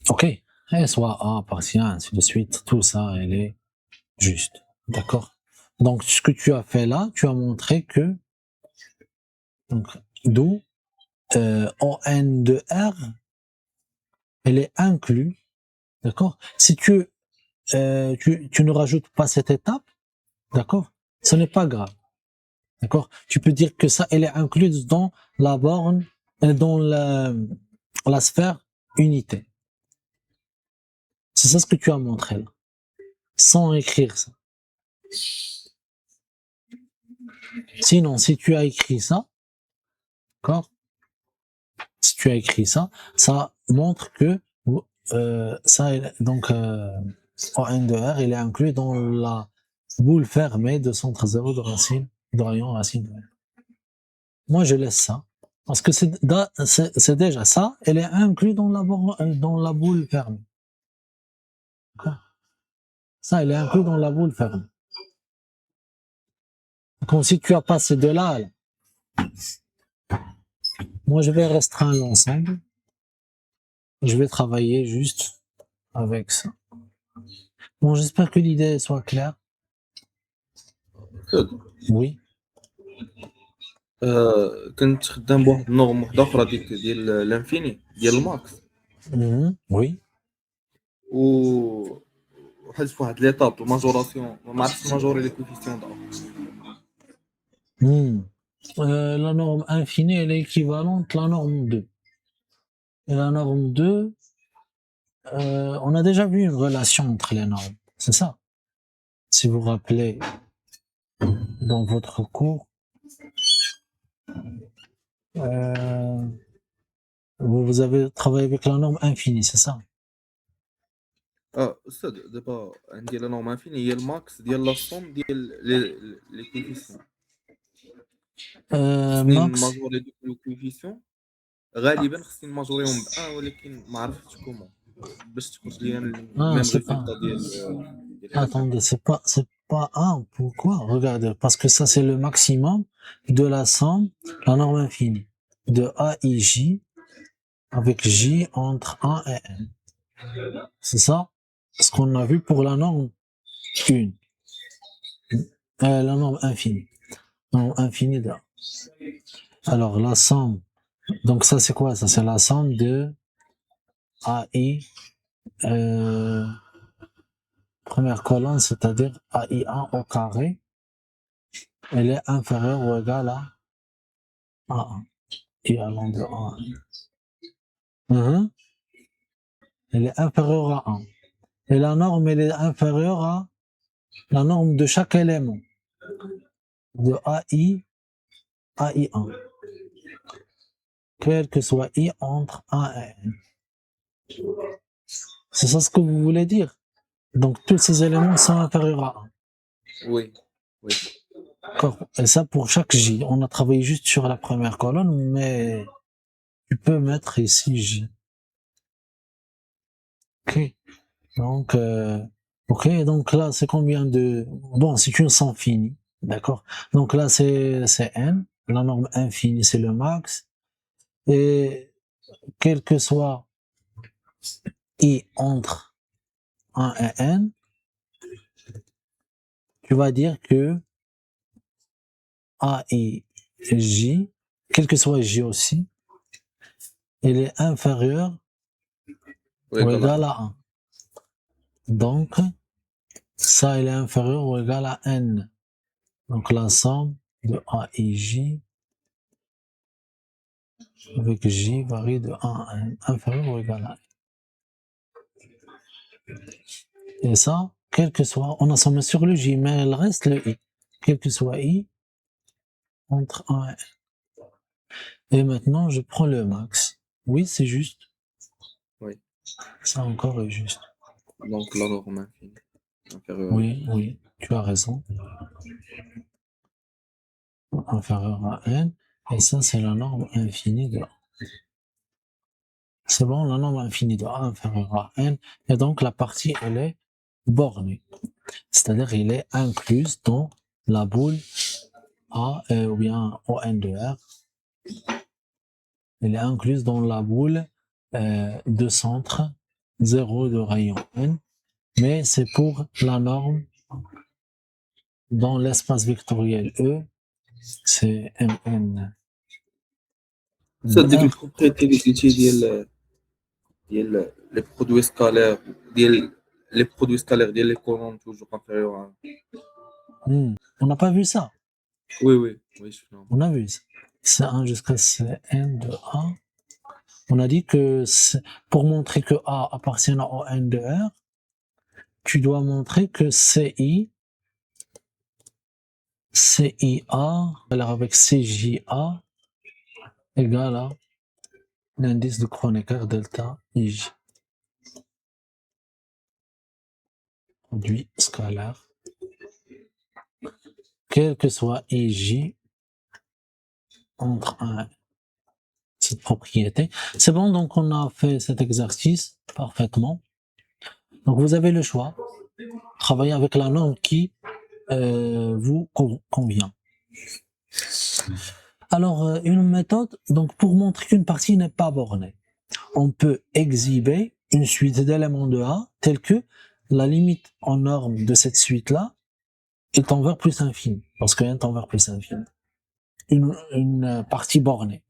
[SPEAKER 1] Ok. Et soit A appartient, ainsi de suite. Tout ça, elle est juste. D'accord? Donc ce que tu as fait là, tu as montré que donc d'où ON de R, elle est inclue. D'accord? Si tu ne rajoutes pas cette étape, d'accord? Ce n'est pas grave. D'accord? Tu peux dire que ça, elle est incluse dans la borne, dans la sphère unité. C'est ça ce que tu as montré là. Sans écrire ça. Sinon, si tu as écrit ça, d'accord? Si tu as écrit ça, ça montre que donc ON de R, il est inclus dans la boule fermée de centre zéro de racine, de rayon racine de R. Moi, je laisse ça. Parce que c'est déjà ça, elle est inclus dans dans la boule fermée. D'accord? Ça, elle est inclus dans la boule fermée. Comme si tu as passé de là à là. Moi, je vais restreindre l'ensemble. Je vais travailler juste avec ça. Bon, j'espère que l'idée soit claire. Oui.
[SPEAKER 4] كنت خدام بواحد النورم وحده اخرى ديال الانفيني ديال الماكس
[SPEAKER 1] Oui.
[SPEAKER 4] وحدت واحد ليطاب الماجوراسيون ما عرفتش الماجوري لي كوفيسيون دابا
[SPEAKER 1] La norme infinie, elle est équivalente à la norme 2. Et la norme 2, on a déjà vu une relation entre les normes. C'est ça. Si vous vous rappelez, dans votre cours, vous avez travaillé avec la norme infinie, c'est ça?
[SPEAKER 4] استاذ دابا عندي لا نورم انفيني هي الماكس ديال لا سوم ديال لي كوفيسيون خصني
[SPEAKER 1] Max,
[SPEAKER 4] نماجوري دوك لو كوفيسيون غالبا خصني نماجوريهم ب1 ولكن ما عرفتش كومون باش تخرج لي ميم
[SPEAKER 1] c'est pas.
[SPEAKER 4] ريزولتا ديال
[SPEAKER 1] Attendez, c'est pas 1. Pourquoi? Regardez, parce que ça, c'est le maximum de la somme, la norme infinie, de A et J, avec J entre 1 et N. C'est ça? Ce qu'on a vu pour la norme 1. La norme infinie. La norme infinie de A. Alors, la somme. Donc, ça, c'est quoi? Ça, c'est la somme de AI, première colonne, c'est-à-dire AI1 au carré. Elle est inférieure ou égale à A1. Et allant de 1 à 1. Elle est inférieure à 1. Et la norme, elle est inférieure à la norme de chaque élément. De AI1. Quel que soit I entre 1 et N. C'est ça ce que vous voulez dire? Donc, tous ces éléments sont inférieurs à 1.
[SPEAKER 4] وي
[SPEAKER 1] D'accord. Et ça pour chaque J. On a travaillé juste sur la première colonne, mais tu peux mettre ici J. Ok. Donc là, c'est combien de... Bon, c'est une somme finie. D'accord. Donc là, c'est N. La norme infinie, c'est le max. Et quel que soit I entre 1 et N, tu vas dire que A et J, quel que soit J aussi, il est inférieur ou égal à 1. Donc, ça, il est inférieur ou égal à N. Donc, la somme de A et J avec J varie de 1 à N, inférieur ou égal à N. Et ça, quel que soit, on a sommé sur le J, mais il reste le I. Quel que soit I, entre 1 et N. Et maintenant, je prends le max. Oui, c'est juste.
[SPEAKER 4] Oui.
[SPEAKER 1] Ça encore est juste.
[SPEAKER 4] Donc la norme infinie inférieure.
[SPEAKER 1] Oui, tu as raison. Inférieur à N. Et ça, c'est la norme infinie de A. C'est bon, la norme infinie de A inférieure à N. Et donc, la partie, elle est bornée. C'est-à-dire, elle est incluse dans la boule A ou bien ON de R. Elle est incluse dans la boule de centre 0 de rayon N. Mais c'est pour la norme dans l'espace vectoriel E. C'est Mn.
[SPEAKER 4] صدق البروبريتي اللي قلتي ديال لي برودوي سكالير ديال لي برودوي سكالير ديال لي كولون توجور انفيريور
[SPEAKER 1] On n'a pas vu ça.
[SPEAKER 4] Oui, je suis là.
[SPEAKER 1] On a vu ça. C1 jusqu'à Cn de A. On a dit que pour montrer que A appartient au N de R, tu dois montrer que CIA, alors avec CJA égale à l'indice de Kronecker delta IJ. Produit scalaire. Quel que soit IJ entre cette propriété. C'est bon, donc on a fait cet exercice parfaitement. Donc vous avez le choix. Travaillez avec la norme qui vous convient. Alors, une méthode, donc pour montrer qu'une partie n'est pas bornée, on peut exhiber une suite d'éléments de A telle que la limite en norme de cette suite-là est envers plus infini, lorsque n est envers plus infini. Une partie bornée.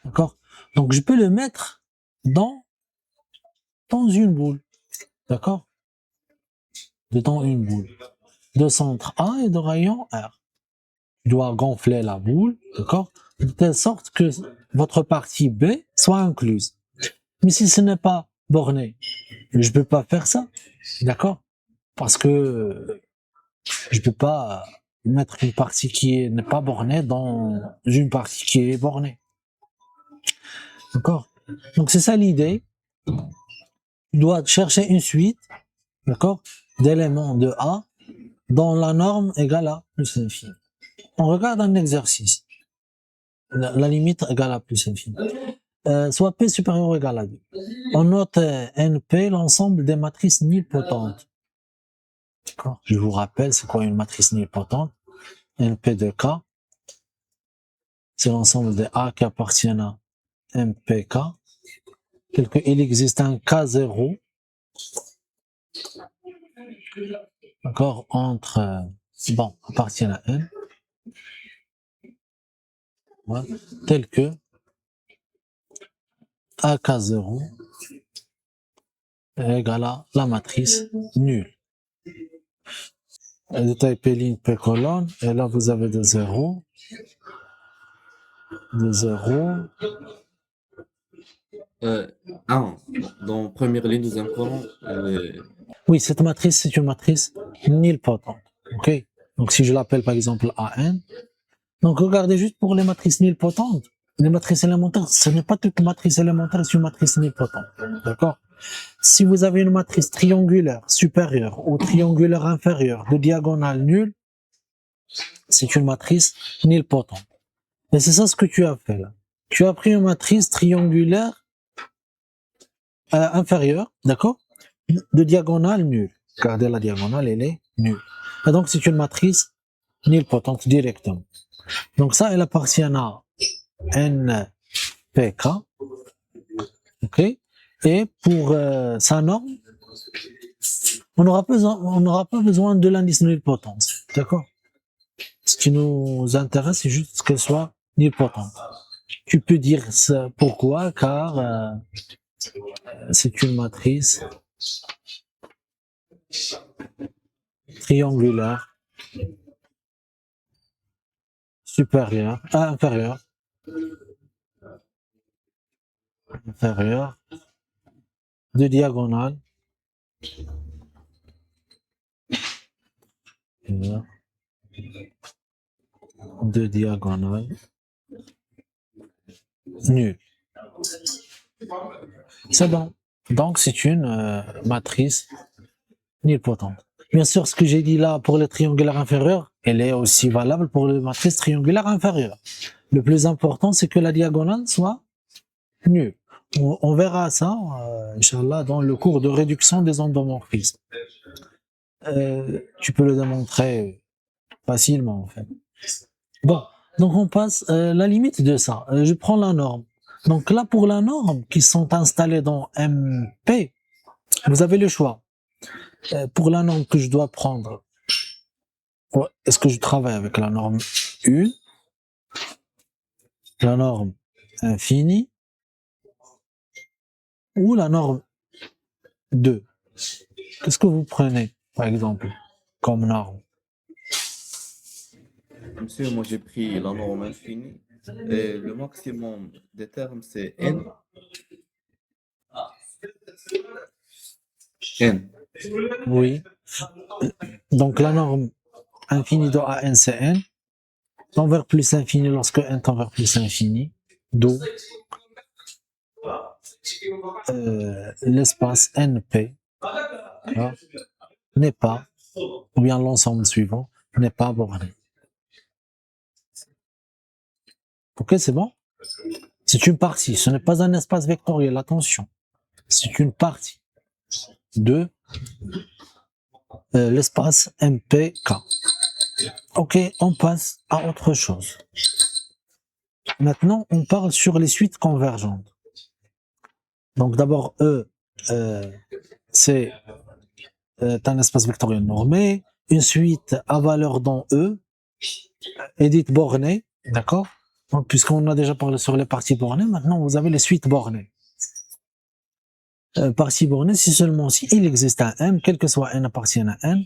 [SPEAKER 1] D'accord? Donc je peux le mettre dans une boule. D'accord? Dans une boule. De centre A et de rayon R. Je dois gonfler la boule, d'accord? De telle sorte que votre partie B soit incluse. Mais si ce n'est pas borné, je peux pas faire ça, d'accord? Parce que je peux pas mettre une partie qui n'est pas bornée dans une partie qui est bornée. D'accord? Donc c'est ça l'idée. Tu dois chercher une suite, d'accord, d'éléments de A dont la norme égale à plus infini. On regarde un exercice. La limite égale à plus infini. Soit P supérieur ou égal à 2. On note NP l'ensemble des matrices nilpotentes. D'accord? Je vous rappelle, c'est quoi une matrice nilpotente? NP de K, c'est l'ensemble des A qui appartiennent à MPK. Tel qu'il existe un K0, d'accord, entre, bon, appartient à N, voilà, tel que AK0 est égal à la matrice nulle. Le détail P ligne, P colonne, et là vous avez des zéros,
[SPEAKER 4] Dans première ligne, deuxième colonne.
[SPEAKER 1] Oui, cette matrice, c'est une matrice nilpotente. Ok? Donc, si je l'appelle par exemple AN, donc regardez juste pour les matrices nilpotentes, les matrices élémentaires, ce n'est pas toute matrice élémentaire, c'est une matrice nilpotente. D'accord? Si vous avez une matrice triangulaire supérieure ou triangulaire inférieure de diagonale nulle, c'est une matrice nilpotente. Et c'est ça ce que tu as fait là. Tu as pris une matrice triangulaire inférieure, d'accord? De diagonale nulle. Regardez la diagonale, elle est nulle. Et donc, c'est une matrice nilpotente directement. Donc, ça, elle appartient à NPK. OK? Et pour sa norme, on n'aura pas besoin de l'indice de nilpotence. D'accord? Ce qui nous intéresse, c'est juste qu'elle soit nilpotente. Tu peux dire ça, pourquoi? Car c'est une matrice triangulaire supérieure, inférieure de diagonale nulle. C'est bon. Donc c'est une matrice nilpotente. Bien sûr, ce que j'ai dit là pour les triangulaires inférieurs, elle est aussi valable pour les matrices triangulaires inférieures. Le plus important, c'est que la diagonale soit nulle. On verra ça, Inch'Allah, dans le cours de réduction des endomorphismes. Tu peux le démontrer facilement, en fait. Bon, donc on passe la limite de ça. Je prends la norme. Donc là, pour la norme qui sont installées dans MP, vous avez le choix. Pour la norme que je dois prendre, est-ce que je travaille avec la norme 1, la norme infinie, ou la norme 2? Qu'est-ce que vous prenez, par exemple, comme norme?
[SPEAKER 5] Monsieur, moi j'ai pris la norme infinie et le maximum des termes c'est n.
[SPEAKER 2] N.
[SPEAKER 1] Oui. Donc la norme infinie de AN, c'est n. Tend vers plus infini lorsque n tend vers plus infini. D'où l'espace NP hein, n'est pas, ou bien l'ensemble suivant, n'est pas borné. Ok, c'est bon? C'est une partie, ce n'est pas un espace vectoriel, attention. C'est une partie de l'espace MPK. Ok, on passe à autre chose. Maintenant, on parle sur les suites convergentes. Donc d'abord, c'est un espace vectoriel normé, une suite à valeur dans E, est dite bornée, d'accord? Donc, puisqu'on a déjà parlé sur les parties bornées, maintenant vous avez les suites bornées. Partie bornée, si seulement si il existe un M, quel que soit N appartienne à N,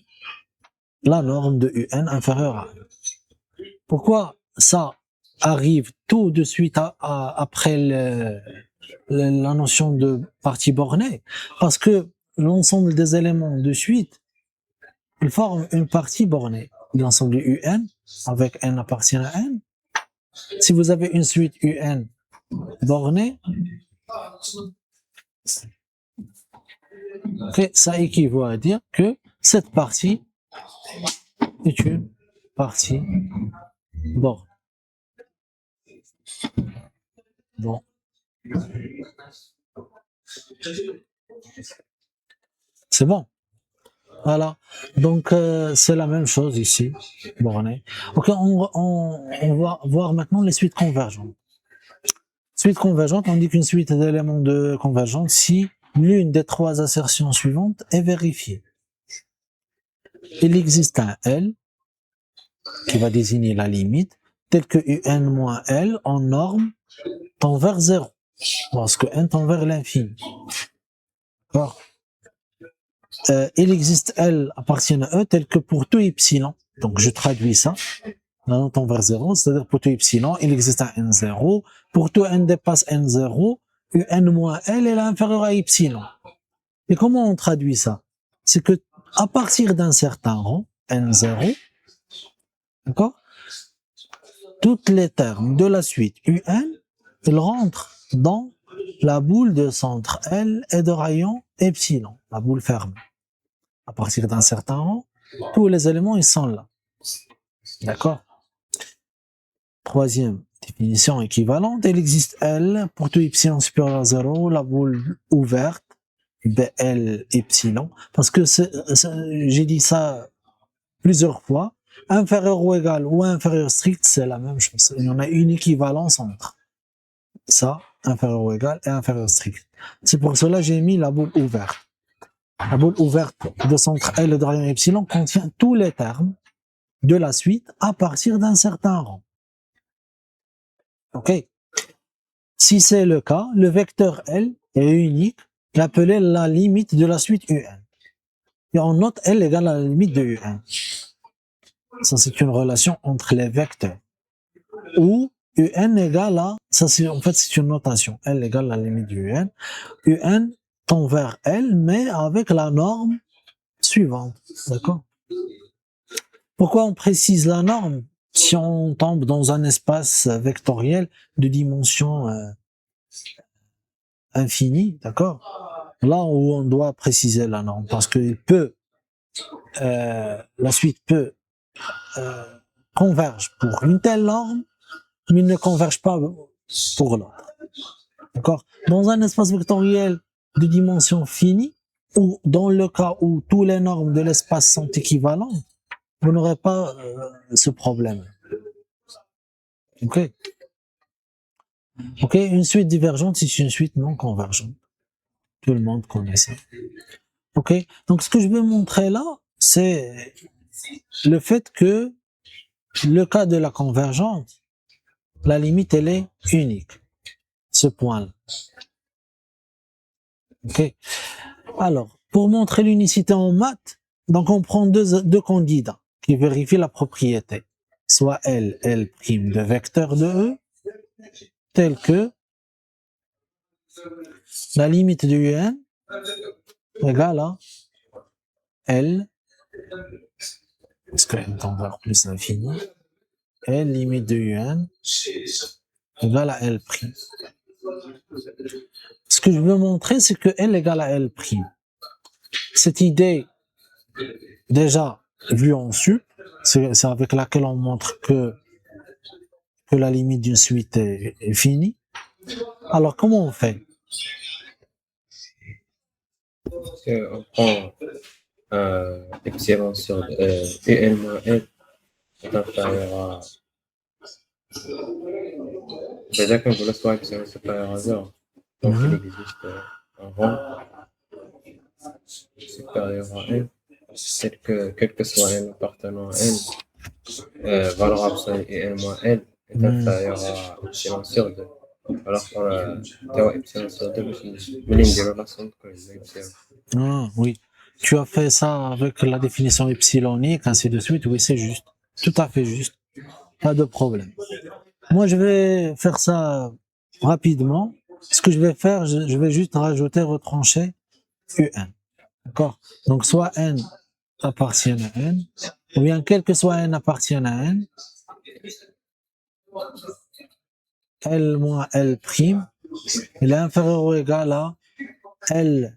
[SPEAKER 1] la norme de UN inférieure à N. Pourquoi ça arrive tout de suite après la notion de partie bornée? Parce que l'ensemble des éléments de suite, ils forment une partie bornée. L'ensemble du UN, avec N appartient à N. Si vous avez une suite UN bornée, okay, ça équivaut à dire que cette partie est une partie bornée. Bon. C'est bon. Voilà. Donc, c'est la même chose ici, borné. Ok, on va voir maintenant les suites convergentes. Suite convergente, on dit qu'une suite d'éléments de convergence si l'une des trois assertions suivantes est vérifiée. Il existe un L qui va désigner la limite, tel que UN moins L en norme tend vers 0, lorsque N tend vers l'infini. D'accord? Il existe L appartient à E tel que pour tout epsilon, donc je traduis ça, on tend vers 0, c'est-à-dire pour tout epsilon, il existe un N0, pour tout N dépasse N0, UN moins L est inférieur à epsilon. Et comment on traduit ça? C'est que à partir d'un certain rang, N0, d'accord, toutes les termes de la suite UN, ils rentrent dans la boule de centre L et de rayon epsilon, la boule fermée. À partir d'un certain rang, tous les éléments, ils sont là. D'accord? Troisième définition équivalente, il existe L pour tout epsilon supérieur à 0, la boule ouverte, BL epsilon, parce que j'ai dit ça plusieurs fois, inférieur ou égal ou inférieur strict, c'est la même chose. Il y en a une équivalence entre ça, inférieur ou égal, et inférieur strict. C'est pour cela que j'ai mis la boule ouverte. La boule ouverte de centre L et de rayon epsilon contient tous les termes de la suite à partir d'un certain rang. Ok? Si c'est le cas, le vecteur L est unique, l'appelé la limite de la suite UN. Et on note L égale à la limite de UN. Ça, c'est une relation entre les vecteurs. Ou UN égale à, ça c'est, en fait, c'est une notation. L égale à la limite de UN. UN tend vers L, mais avec la norme suivante. D'accord? Pourquoi on précise la norme? Si on tombe dans un espace vectoriel de dimension infinie, d'accord? Là où on doit préciser la norme, parce que la suite peut converge pour une telle norme, mais ne converge pas pour l'autre. D'accord? Dans un espace vectoriel de dimension finie, ou dans le cas où toutes les normes de l'espace sont équivalentes, vous n'aurez pas ce problème. Ok? Ok, une suite divergente, c'est une suite non convergente. Tout le monde connaît ça. Ok? Donc, ce que je vais montrer là, c'est le fait que le cas de la convergente, la limite, elle est unique. Ce point-là. Ok? Alors, pour montrer l'unicité en maths, donc on prend deux candidats qui vérifient la propriété. soit L prime de vecteur de E, tel que la limite de UN égale à L, parce que n tend vers plus l'infini, L limite de UN égale à L prime. Ce que je veux montrer, c'est que L égale à L prime. Cette idée, déjà vue en sup, c'est avec laquelle on montre que la limite d'une suite est finie. Alors, comment on fait?
[SPEAKER 2] On prend epsilon sur un moins n est inférieur à. C'est-à-dire qu'on veut soit epsilon supérieur à 0. Donc il existe un rang supérieur à n, tel que quel que soit n appartenant à n, valeur absolue et n moins n est inférieur à epsilon sur 2. Alors qu'on a epsilon sur 2, mais l'une des relations que epsilon.
[SPEAKER 1] Ah, oui. Tu as fait ça avec la définition epsilonique, ainsi de suite. Oui, c'est juste. Tout à fait juste. Pas de problème. Moi, je vais faire ça rapidement. Ce que je vais faire, je vais juste rajouter, retrancher UN. D'accord? Donc, soit N appartient à N, ou bien quel que soit N appartient à N, L moins L prime, il est inférieur ou égal à L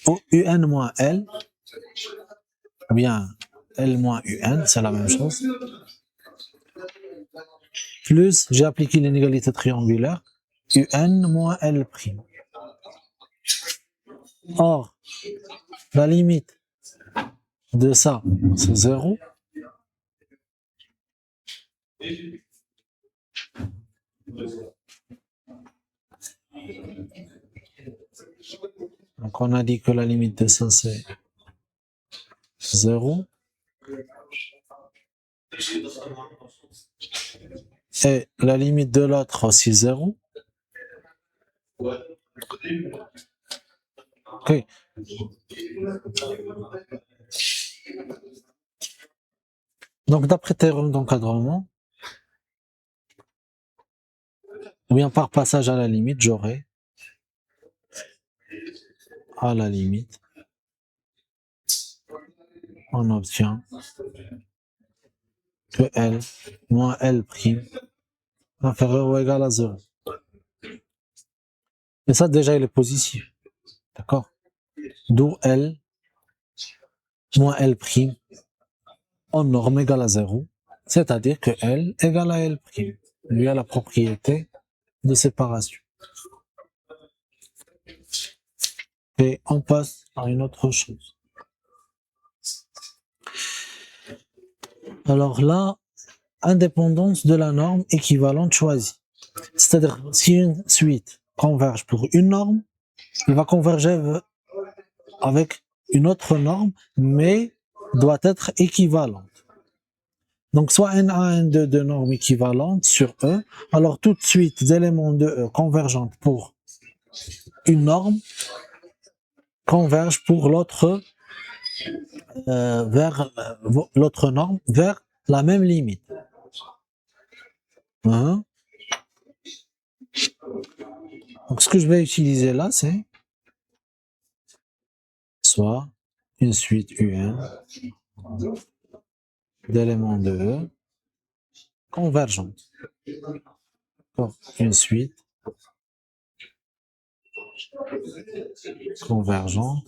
[SPEAKER 1] ou UN moins L, ou bien L moins UN, c'est la même chose. Plus, j'ai appliqué l'inégalité triangulaire, UN moins L prime. Or, la limite de ça, c'est 0. Donc, on a dit que la limite de ça, c'est 0. Et la limite de l'autre aussi 0. Ok. Donc, d'après théorème d'encadrement, ou bien par passage à la limite, j'aurai à la limite, on obtient que L moins L prime inférieur ou égal à 0. Et ça, déjà, il est positif. D'accord? D'où L moins L prime en norme égale à 0. C'est-à-dire que L égale à L prime. Lui a la propriété de séparation. Et on passe à une autre chose. Alors là, indépendance de la norme équivalente choisie. C'est-à-dire, si une suite converge pour une norme, il va converger avec une autre norme, mais doit être équivalente. Donc, soit N1, N2 de normes équivalentes sur E, alors tout de suite d'éléments de E convergentes pour une norme convergent pour l'autre vers l'autre norme vers la même limite. Hein? Donc, ce que je vais utiliser là, c'est soit une suite UN d'éléments de E convergentes. Une suite convergente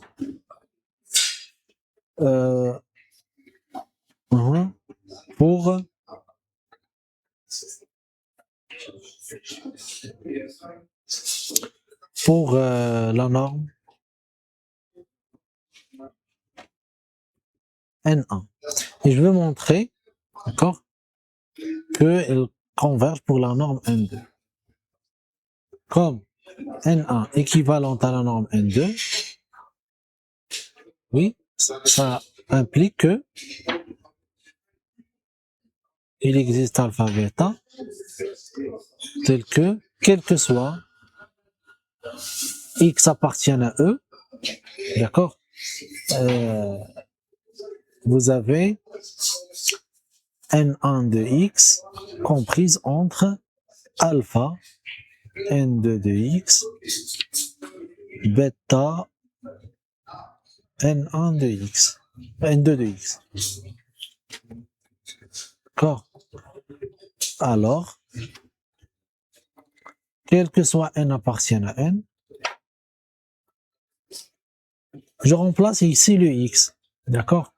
[SPEAKER 1] pour la norme N1. Et je vais montrer, d'accord, qu'elle converge pour la norme N2. Comme N1 équivalente à la norme N2, oui, ça implique que il existe alpha bêta tel que, quel que soit X appartient à E, d'accord, vous avez N1 de x comprise entre alpha N2 de x bêta N1 de x. N2 de x. D'accord. Alors, quel que soit n appartienne à n, je remplace ici le x. D'accord.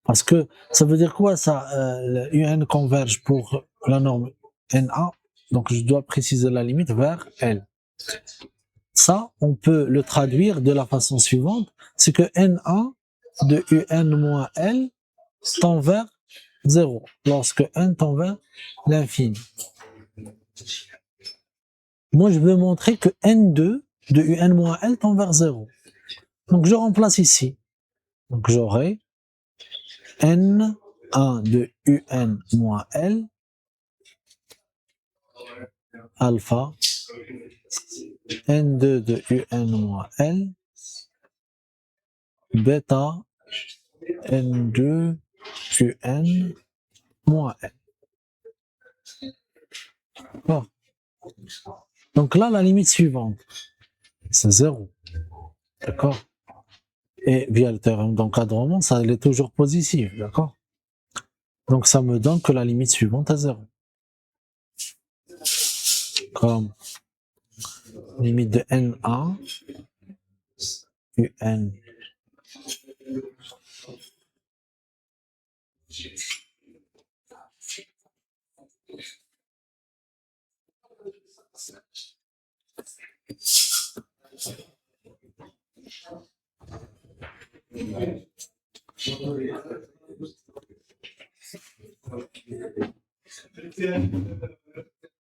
[SPEAKER 1] Parce que ça veut dire quoi ça, le UN converge pour la norme NA, donc je dois préciser la limite vers L. Ça, on peut le traduire de la façon suivante, c'est que NA de UN moins L tend vers 0, lorsque n tend vers l'infini. Moi, je veux montrer que N2 de UN moins L tend vers 0. Donc, je remplace ici. Donc, j'aurai N1 de UN moins L alpha N2 de UN moins L bêta N2 UN moins L. Bon. Donc là, la limite suivante, c'est 0. D'accord? Et via le théorème d'encadrement, ça elle est toujours positive. D'accord? Donc ça me donne que la limite suivante est 0. Comme limite de NA UN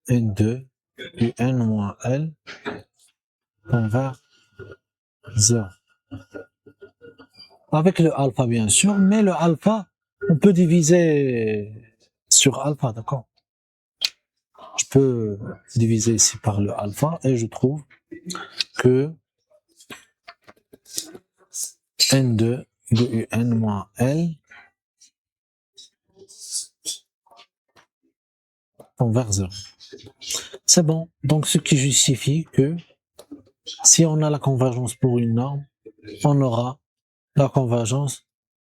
[SPEAKER 1] N2 UN moins L vers 0. Avec le alpha, bien sûr, mais le alpha, on peut diviser sur alpha, d'accord? Je peux diviser ici par le alpha et je trouve que N2 de UN moins L tend vers 0. C'est bon. Donc, ce qui justifie que si on a la convergence pour une norme, on aura la convergence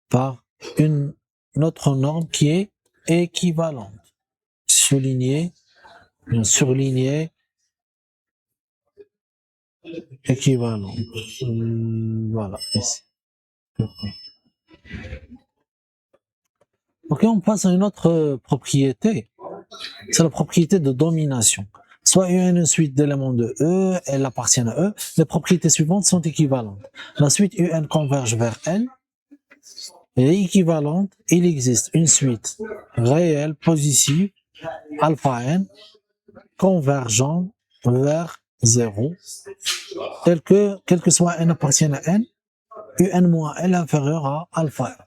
[SPEAKER 1] par une autre norme qui est équivalente. Souligner, bien surligner, équivalent. Voilà, ici. Ok, on passe à une autre propriété. C'est la propriété de domination. Soit U est une suite d'éléments de E, elle appartient à E, les propriétés suivantes sont équivalentes. La suite UN converge vers N, elle est équivalente, il existe une suite réelle, positive, alpha N, convergente vers 0, quel que soit N appartienne à N, UN moins L inférieur à alpha N.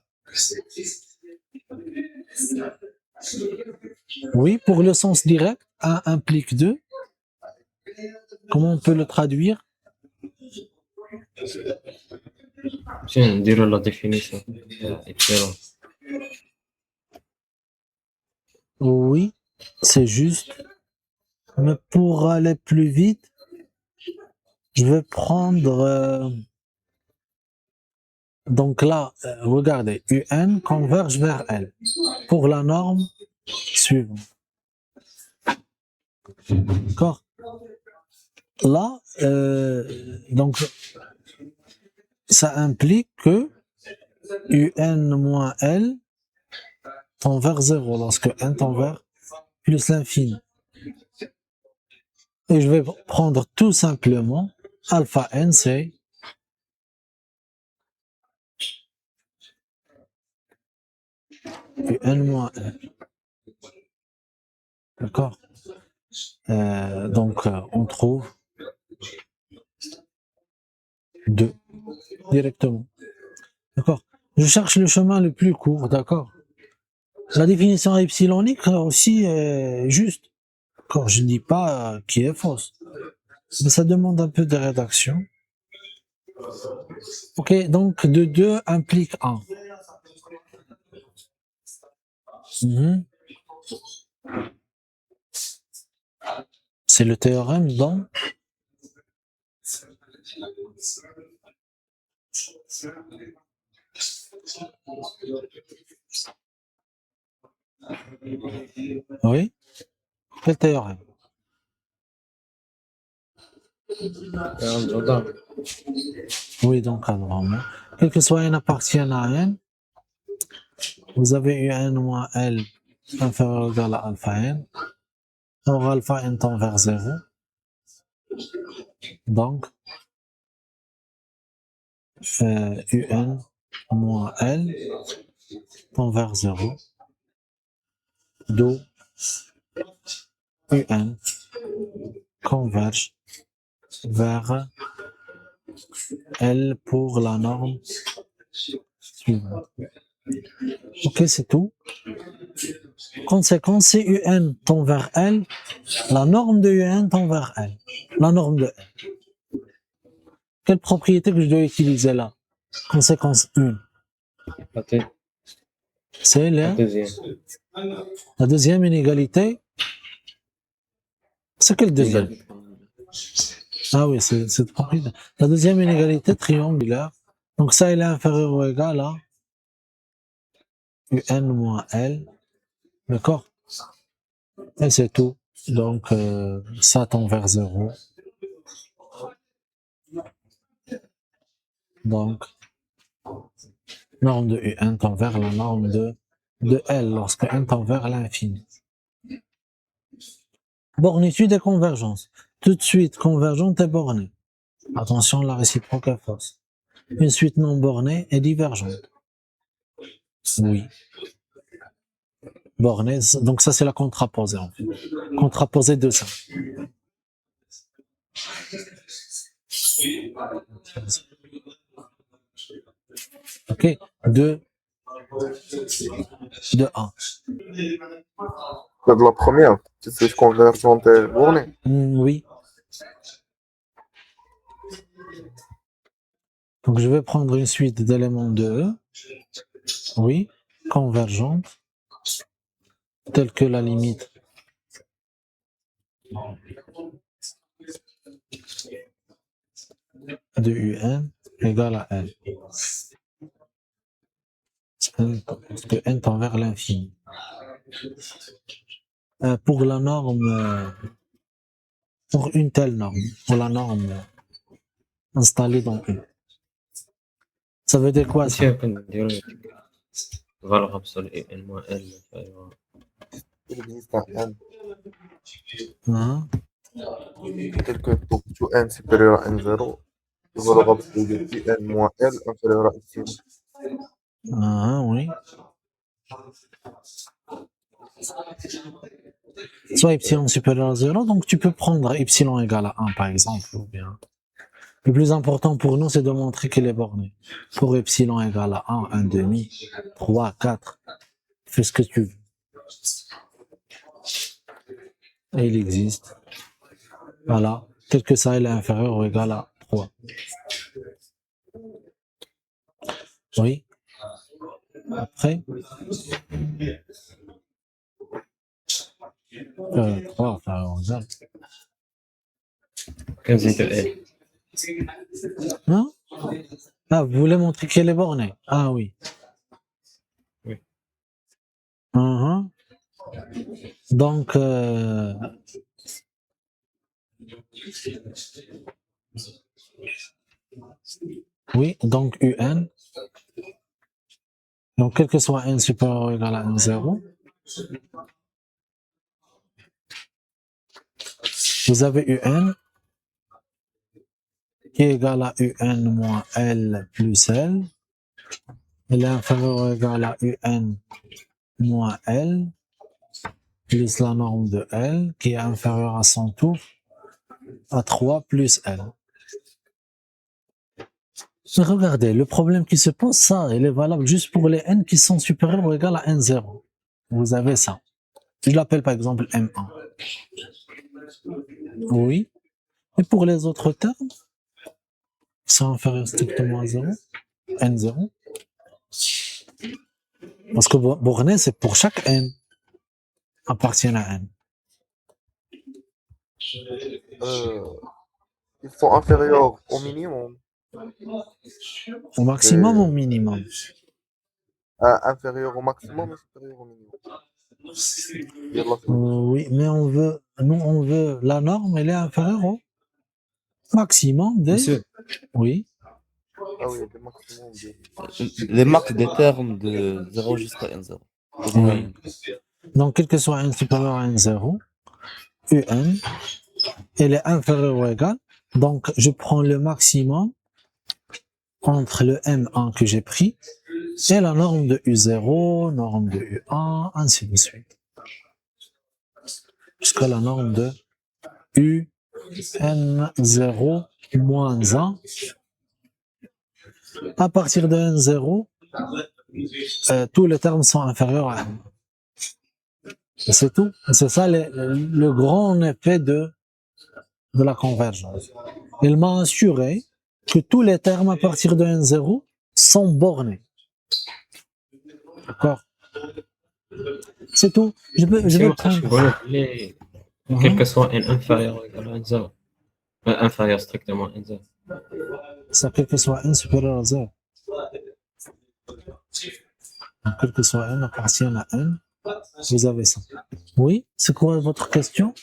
[SPEAKER 1] Oui, pour le sens direct, 1 implique 2. Comment on peut le traduire?
[SPEAKER 2] Tiens, dire la définition. Excellent.
[SPEAKER 1] Oui, c'est juste. Mais pour aller plus vite, je vais prendre... donc là, regardez, UN converge vers L pour la norme suivante. D'accord? Là, donc, ça implique que UN moins L tend vers 0 lorsque N tend vers plus l'infini. Et je vais prendre tout simplement alpha N, c'est UN moins L. D'accord? Donc, on trouve 2 directement. D'accord? Je cherche le chemin le plus court, d'accord? La définition épsilonique aussi est juste. D'accord? Je ne dis pas qui est fausse. Mais ça demande un peu de rédaction. Ok, donc de 2 implique 1. C'est le théorème dans oui, quel théorème?
[SPEAKER 2] تمام جدا.
[SPEAKER 1] Oui, donc vraiment, quel que soit n appartienne à n, vous avez un moins L inférieur ou égal à alpha n, or alpha n tend vers 0, donc un moins L tend vers 0, d'où un converge vers L pour la norme suivante. Ok, c'est tout. Conséquence, si un tend vers L, la norme de un tend vers L. La norme de L. Quelle propriété que je dois utiliser là? Conséquence 1.
[SPEAKER 2] La
[SPEAKER 1] C'est
[SPEAKER 2] deuxième.
[SPEAKER 1] la deuxième inégalité. C'est quelle deuxième? Ah oui, c'est cette propriété. La deuxième inégalité triangulaire. Donc ça, il est inférieur ou égal à un moins L. D'accord? Et c'est tout. Donc ça tend vers 0. Donc, norme de U1 tend vers la norme de L lorsque n tend vers l'infini. Bornitude et convergence. Tout de suite, convergente et bornée. Attention, la réciproque est fausse. Une suite non bornée est divergente. Oui. Bornée, donc ça c'est la contraposée en fait. Contraposée de ça. Ok, de 1.
[SPEAKER 3] De la première, c'est convergente et bornée.
[SPEAKER 1] Oui. Donc je vais prendre une suite d'éléments de E. Oui, convergente, telle que la limite de Un égale à L. Parce que n tend vers l'infini. Pour la norme, pour une telle norme, pour la norme installée dans U. Ça veut dire quoi ça?
[SPEAKER 2] ماشي كنديرو valeur absolue n moins L inférieur.
[SPEAKER 3] Il existe un n
[SPEAKER 1] Hein?
[SPEAKER 3] tel que pour tout n supérieur à n0, la valeur absolue de n moins L inférieure à epsilon.
[SPEAKER 1] Oui. Soit epsilon supérieur à 0, donc tu peux prendre epsilon égal à 1 par exemple, ou bien. Le plus important pour nous, c'est de montrer qu'il est borné. Pour epsilon égal à 1, 1 demi, 3, 4, fais ce que tu veux. Et il existe. Voilà. Tel que ça, il est inférieur ou égal à 3. Oui. Après. 3 inférieur ou égal.
[SPEAKER 2] 15 de L.
[SPEAKER 1] Non? Ah, vous voulez montrer qu'il est borné? Ah oui.
[SPEAKER 2] Oui.
[SPEAKER 1] Donc, oui, donc UN. Donc, quel que soit n supérieur ou égal à n0, vous avez UN qui est égal à UN moins L plus L. Il est inférieur ou égal à UN moins L plus la norme de L qui est inférieure à son tour à 3 plus L. Mais regardez, le problème qui se pose, ça, il est valable juste pour les n qui sont supérieurs ou égaux à n0. Vous avez ça. Je l'appelle par exemple M1. Oui. Et pour les autres termes, qui sont inférieurs strictement à 0, n0. Parce que borné, c'est pour chaque n. appartiennent à n.
[SPEAKER 3] Ils sont inférieurs au minimum.
[SPEAKER 1] Au maximum ou au minimum?
[SPEAKER 3] Inférieurs au maximum et supérieurs au minimum. Yallah,
[SPEAKER 1] Oui, mais nous, on veut la norme, elle est inférieure au maximum des.
[SPEAKER 2] Monsieur,
[SPEAKER 1] Oui,
[SPEAKER 3] ah oui, le maximum de...
[SPEAKER 5] Les marques des termes de 0 jusqu'à n0.
[SPEAKER 1] oui. Donc, quel que soit n supérieur à n0, un, elle est inférieure ou égale. Donc, je prends le maximum entre le m1 que j'ai pris et la norme de u0, norme de u1, ainsi de suite. Jusqu'à la norme de un moins 1. À partir de n0, tous les termes sont inférieurs à n. Et c'est tout. Et c'est ça le grand effet de la convergence. Il m'a assuré que tous les termes à partir de n0 sont bornés. D'accord? C'est tout. Je vais prendre.
[SPEAKER 2] quel que soit n inférieur ou égal à n0. Inférieur strictement à n0.
[SPEAKER 1] Ça, quel que soit n supérieur à 0. Donc, quel que soit n appartient à n, vous avez ça. Oui? C'est quoi votre question?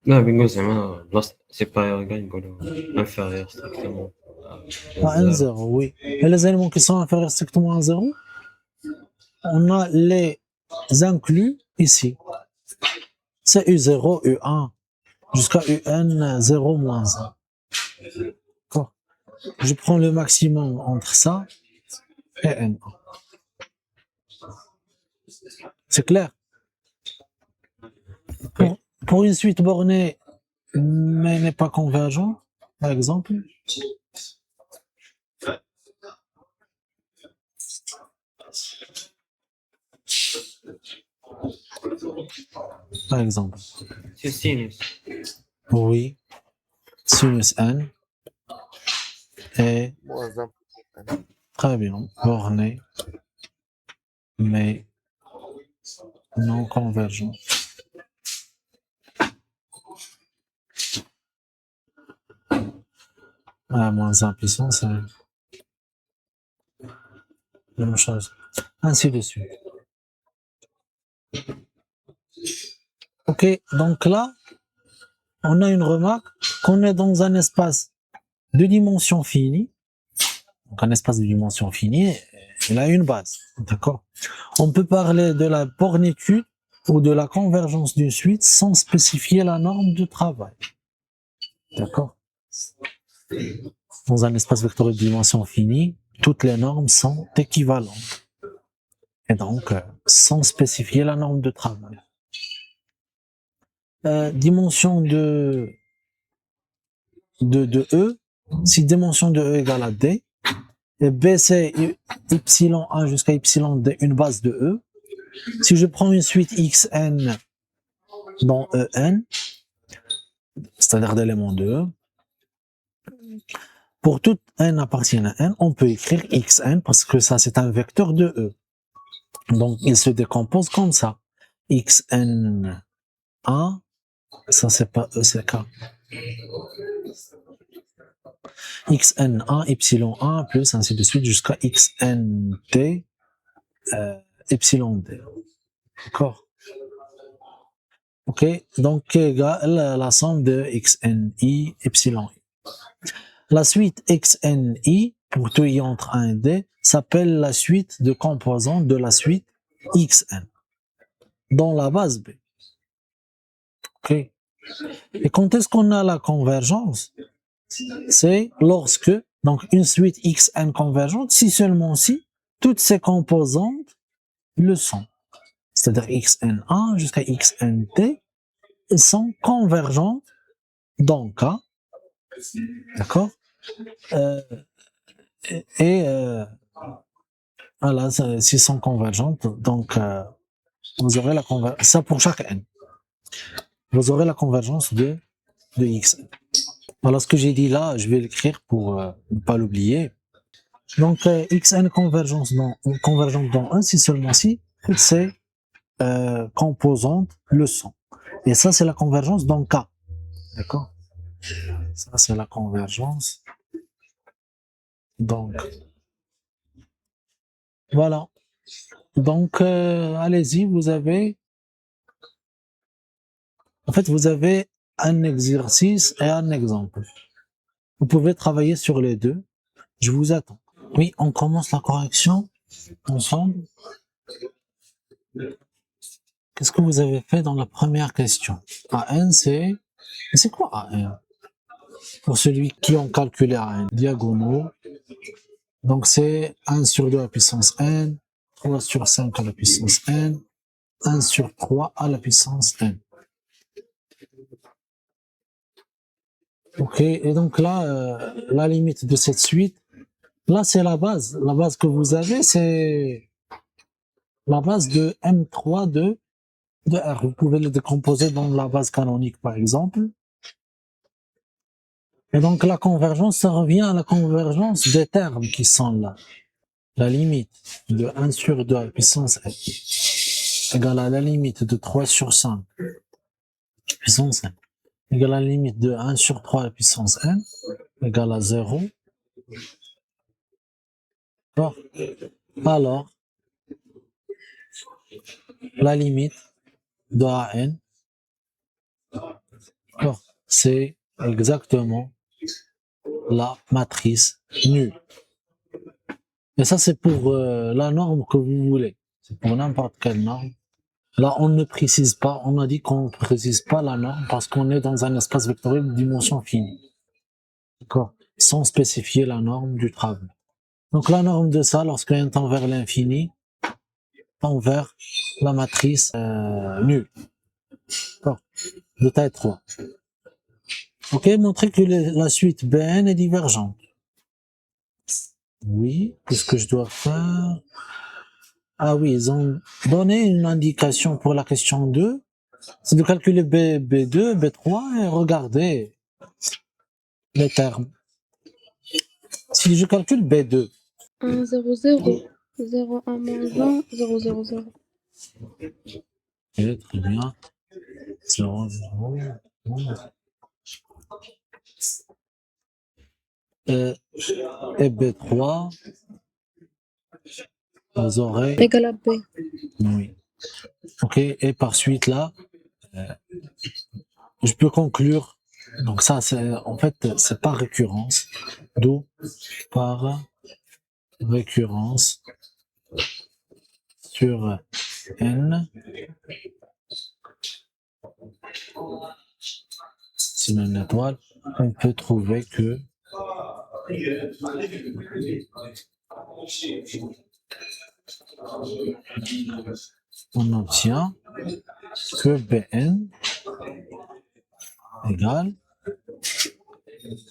[SPEAKER 2] لا بنقول زعما بلاصة supérieur égal نقولوا inférieur strictement
[SPEAKER 1] À n0, oui. Et les éléments qui sont inférieurs strictement à 0, on a les inclus ici. C'est U0, U1, jusqu'à UN0 moins 1. D'accord? Je prends le maximum entre ça et N1. C'est clair? Pour une suite bornée, mais n'est pas convergente, par exemple,
[SPEAKER 2] c'est sinus.
[SPEAKER 1] Oui, sinus n est
[SPEAKER 3] moins 1 pour n.
[SPEAKER 1] très bien borné, mais non convergent. Moins 1 puissance, c'est la même chose. Ainsi de suite. Ok, donc là, on a une remarque qu'on est dans un espace de dimension finie. Donc un espace de dimension finie, il a une base. D'accord? On peut parler de la bornitude ou de la convergence d'une suite sans spécifier la norme de travail. D'accord? Dans un espace vectoriel de dimension finie, toutes les normes sont équivalentes. Et donc, sans spécifier la norme de travail. Dimension de E, si dimension de E égale à D, et B c'est y1 jusqu'à y D, une base de E. Si je prends une suite xn dans En, c'est-à-dire d'éléments de E, pour tout n appartient à n, on peut écrire xn parce que ça c'est un vecteur de E. Donc il se décompose comme ça. xn1, ça c'est pas E, c'est K. xn1, y1, plus ainsi de suite jusqu'à xnt, yD. D'accord? Ok, donc égale la somme de xni, yi. La suite xni, pour tout i entre 1 et d, s'appelle la suite de composantes de la suite xn, dans la base B. Ok. Et quand est-ce qu'on a la convergence? C'est lorsque, donc une suite xn convergente, si seulement si, toutes ces composantes le sont. C'est-à-dire xn1 jusqu'à xnt, elles sont convergentes dans K. D'accord? Voilà, s'ils sont convergentes, donc vous aurez la convergence, ça pour chaque n. Vous aurez la convergence de xn. Voilà ce que j'ai dit là, je vais l'écrire pour ne pas l'oublier. Donc xn convergente dans 1, si seulement si, c'est composantes le sont. Et ça, c'est la convergence dans K. D'accord? Ça, c'est la convergence. Donc, voilà. Donc, allez-y, vous avez un exercice et un exemple. Vous pouvez travailler sur les deux. Je vous attends. Oui, on commence la correction ensemble. Qu'est-ce que vous avez fait dans la première question? AN, c'est quoi AN? Pour celui qui ont calculé AN, diagonaux. Donc, c'est 1 sur 2 à la puissance n, 3 sur 5 à la puissance n, 1 sur 3 à la puissance n. Ok, et donc là, la limite de cette suite, là c'est la base. La base que vous avez, c'est la base de M3 de R. Vous pouvez le décomposer dans la base canonique, par exemple. Et donc la convergence, ça revient à la convergence des termes qui sont là. La limite de 1 sur 2 à la puissance n égale à la limite de 3 sur 5 puissance n égale à la limite de 1 sur 3 à la puissance n égale à 0. Alors, la limite de AN, c'est exactement la matrice nulle. Et ça, c'est pour la norme que vous voulez. C'est pour n'importe quelle norme. Là, on ne précise pas, on a dit qu'on ne précise pas la norme parce qu'on est dans un espace vectoriel de dimension finie. D'accord? Sans spécifier la norme du travail. Donc, la norme de ça, lorsqu'elle tend vers l'infini, tend vers la matrice nulle. D'accord? De taille 3. Ok, montrer que la suite Bn est divergente. Oui, qu'est-ce que je dois faire? Ah oui, ils ont donné une indication pour la question 2. C'est de calculer B2, B3 et regarder les termes. Si je calcule B2.
[SPEAKER 6] 1, 0, 0. 0, 1, moins 20, 0, 0, 0.
[SPEAKER 1] Ok, très bien. 0, 0, 0. Et B3, vous aurez...
[SPEAKER 6] Égal à B.
[SPEAKER 1] Oui. Ok, et par suite là, je peux conclure. Donc ça, c'est en fait, c'est par récurrence. D'où par récurrence sur n. C'est une étoile. On peut trouver que on obtient que Bn égale,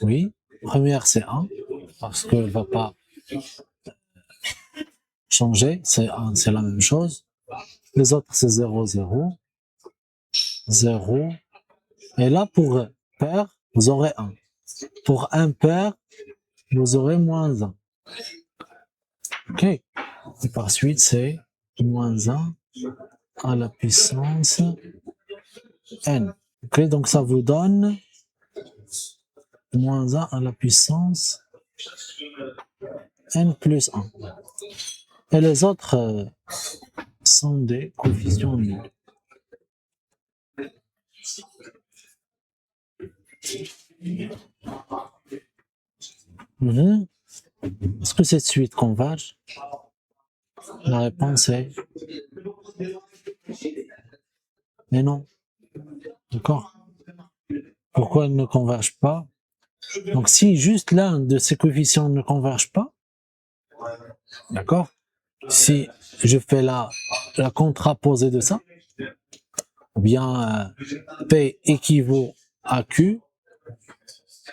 [SPEAKER 1] oui, première c'est 1, parce qu'elle ne va pas changer, c'est la même chose. Les autres c'est 0, 0, 0. Et là pour pair, vous aurez 1. Pour impair, vous aurez moins 1. Ok. Et par suite c'est moins 1 à la puissance n. Ok, donc ça vous donne moins 1 à la puissance n plus 1. Et les autres sont des coefficients nuls. Est-ce que cette suite converge? La réponse est mais non. D'accord? Pourquoi elle ne converge pas? Donc si juste l'un de ces coefficients ne converge pas, d'accord? Si je fais la contraposée de ça, ou bien P équivaut à Q,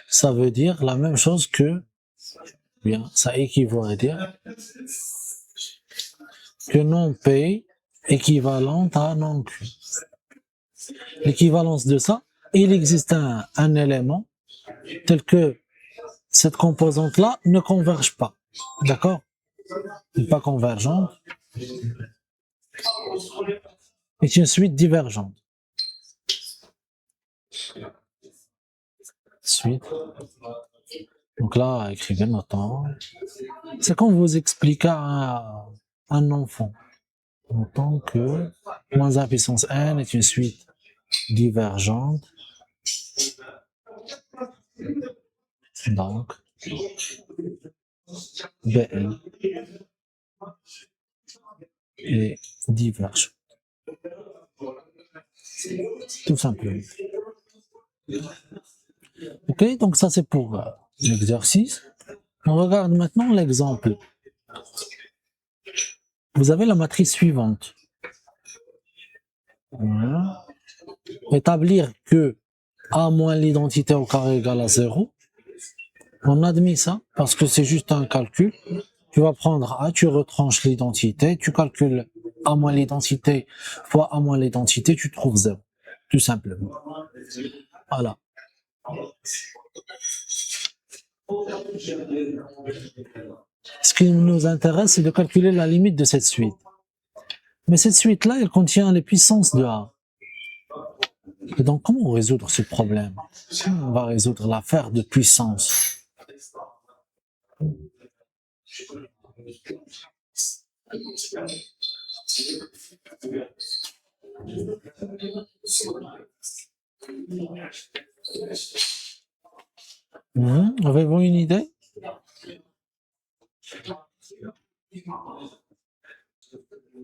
[SPEAKER 1] ça veut dire la même chose que, bien, ça équivaut à dire que non P équivalente à non Q. L'équivalence de ça, il existe un élément tel que cette composante-là ne converge pas. D'accord? N'est pas convergente. est une suite divergente. Suite. Donc là, écrivez notant. C'est quand vous expliquez à un enfant, notant que moins 1 puissance n est une suite divergente. Donc, Bn est divergente. Tout simplement. Ok, donc ça c'est pour l'exercice. On regarde maintenant l'exemple. Vous avez la matrice suivante. Voilà. Établir que A moins l'identité au carré égale à 0. On admet ça parce que c'est juste un calcul. Tu vas prendre A, tu retranches l'identité, tu calcules A moins l'identité fois A moins l'identité, tu trouves 0. Tout simplement. Voilà. Ce qui nous intéresse, c'est de calculer la limite de cette suite. Mais cette suite-là, elle contient les puissances de A. Et donc, comment résoudre ce problème? Comment on va résoudre l'affaire de puissance? Avez-vous une idée?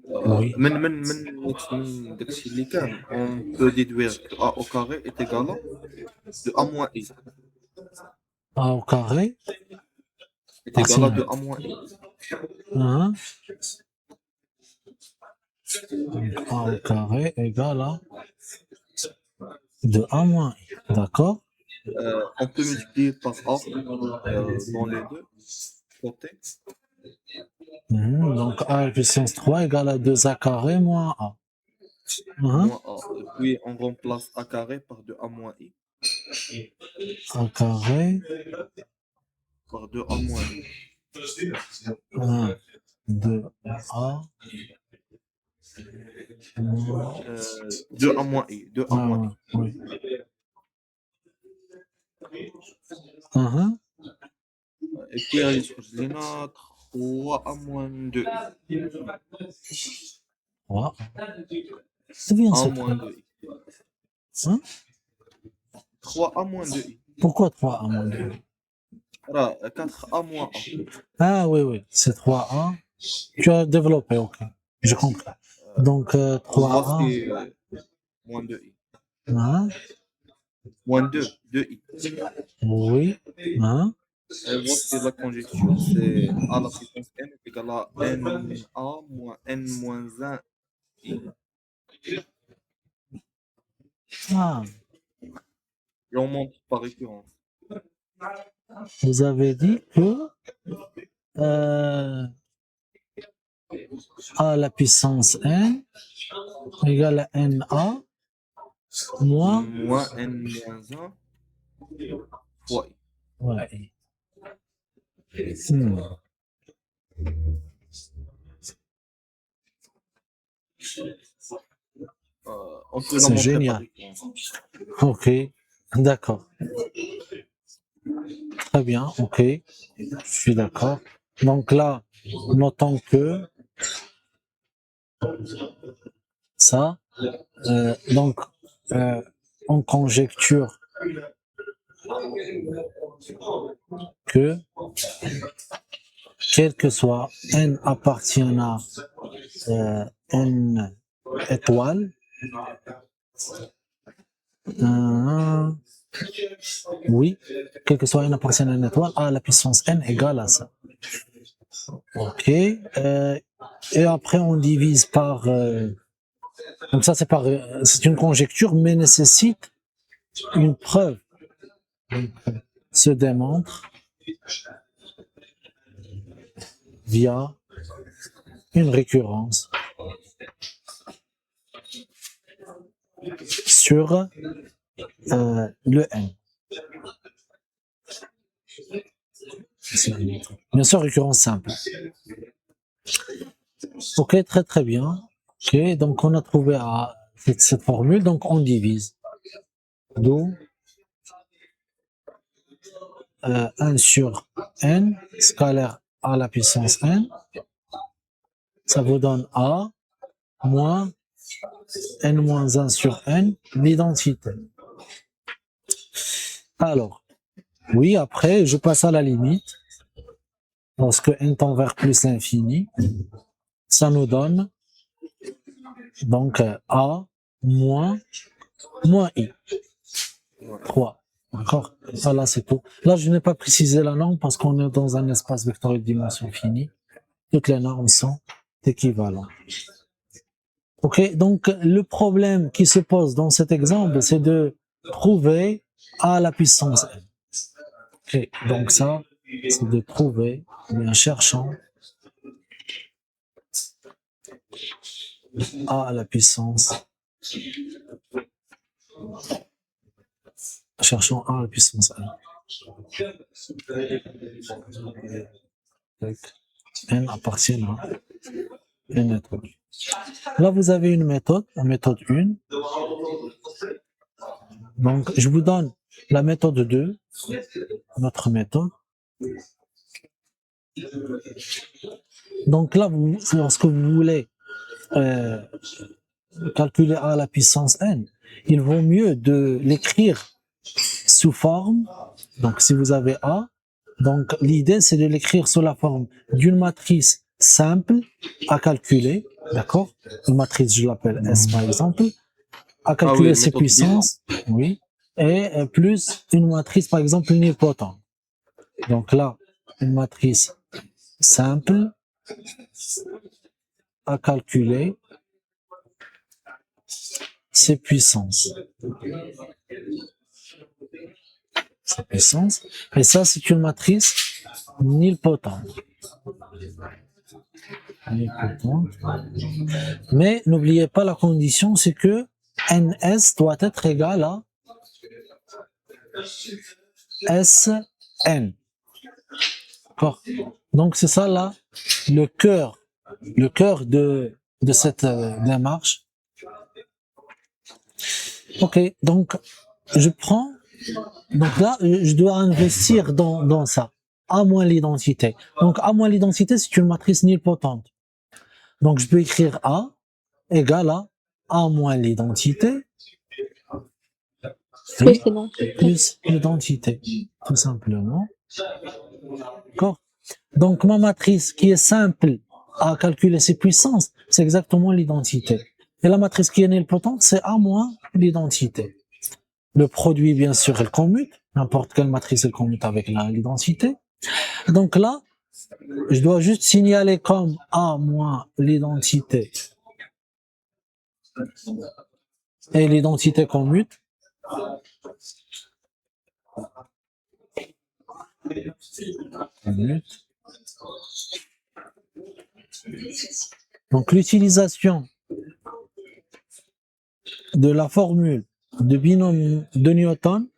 [SPEAKER 1] Oui.
[SPEAKER 4] من داكشي اللي كان on peut déduire que a au carré est égal à de a moins i
[SPEAKER 1] A au carré
[SPEAKER 4] est égal à de a moins i.
[SPEAKER 1] hein, A au carré égale à de A moins I. D'accord?
[SPEAKER 4] On peut multiplier par a dans les deux côtés.
[SPEAKER 1] Donc A puissance 3 égale à 2A carré moins A.
[SPEAKER 4] Moins a. Et puis on remplace a carré par de a moins i
[SPEAKER 1] A carré
[SPEAKER 4] par de a moins i.
[SPEAKER 1] 1, 2A
[SPEAKER 4] De a moins i. De a moins i.
[SPEAKER 1] oui.
[SPEAKER 4] Et puis يخرج لنا 3a moins 2i.
[SPEAKER 1] 3. C'est bien ce
[SPEAKER 4] a moins
[SPEAKER 1] truc.
[SPEAKER 4] 2i.
[SPEAKER 1] Hein?
[SPEAKER 4] 3a moins 2i.
[SPEAKER 1] Pourquoi 3A moins 2?
[SPEAKER 4] راه 4a moins a.
[SPEAKER 1] Ah oui, c'est 3A. Tu as développé, ok. Je comprends. Donc 3A.
[SPEAKER 4] Voici moins 2i.
[SPEAKER 1] Hein?
[SPEAKER 4] Moins 2, 2i.
[SPEAKER 1] Oui. Hein?
[SPEAKER 4] Et voici la conjecture, c'est a la puissance n est égal à na moins n moins 1 i.
[SPEAKER 1] Ah,
[SPEAKER 4] Et on monte par récurrence.
[SPEAKER 1] vous avez dit que A la puissance n égale à na moins
[SPEAKER 4] Moins n moins 1 fois i.
[SPEAKER 1] ouais.
[SPEAKER 4] On peut la
[SPEAKER 1] C'est
[SPEAKER 4] montrer
[SPEAKER 1] génial.
[SPEAKER 4] par récurrence.
[SPEAKER 1] Ok, d'accord. Très bien, ok. Je suis d'accord. Donc là, notons que ça, on conjecture que quel que soit n appartient à n étoile, oui, quel que soit n appartient à n étoile, a la puissance n égale à ça. Ok. Et après on divise par. Donc ça c'est une conjecture, mais nécessite une preuve. Donc, se démontre via une récurrence sur le n. Bien sûr, récurrence simple. Ok, très très bien. Ok, donc on a trouvé cette formule, donc on divise. D'où 1 sur n, scalaire à la puissance n, ça vous donne a moins n moins 1 sur n, l'identité. Alors, oui, après, je passe à la limite. Lorsque n tend vers plus l'infini, ça nous donne donc a moins i. 3. D'accord? Voilà, c'est tout. Là, je n'ai pas précisé la norme parce qu'on est dans un espace vectoriel de dimension finie. Toutes les normes sont équivalentes. Ok, donc le problème qui se pose dans cet exemple, c'est de trouver a à la puissance n. Ok, donc ça, c'est de trouver, en cherchant a à la puissance, cherchons a à la puissance n. N appartient à n étoile. Là, vous avez une méthode, la méthode 1. Donc, je vous donne la méthode 2, notre méthode. Donc là, lorsque vous voulez calculer a à la puissance n, il vaut mieux de l'écrire sous forme. Donc, si vous avez a, donc l'idée c'est de l'écrire sous la forme d'une matrice simple à calculer, d'accord? Une matrice, je l'appelle S par exemple, à calculer
[SPEAKER 4] oui,
[SPEAKER 1] ses
[SPEAKER 4] méthode
[SPEAKER 1] puissances, oui, et plus une matrice par exemple nilpotente. Donc là, une matrice simple à calculer ses puissances. Et ça, c'est une matrice nilpotente. Mais n'oubliez pas la condition, c'est que NS doit être égal à SN. D'accord? Donc c'est ça là, le cœur de cette démarche. Ok, donc je prends, donc là je dois investir dans ça, A moins l'identité. Donc A moins l'identité, c'est une matrice nilpotente. Donc je peux écrire A égale à A moins l'identité plus l'identité, tout simplement. D'accord? Donc ma matrice qui est simple à calculer ses puissances, c'est exactement l'identité. Et la matrice qui est nilpotente, c'est A moins l'identité. Le produit, bien sûr, elle commute. N'importe quelle matrice, elle commute avec l'identité. Donc là, je dois juste signaler comme A moins l'identité et l'identité commute. Donc l'utilisation de la formule de binôme de Newton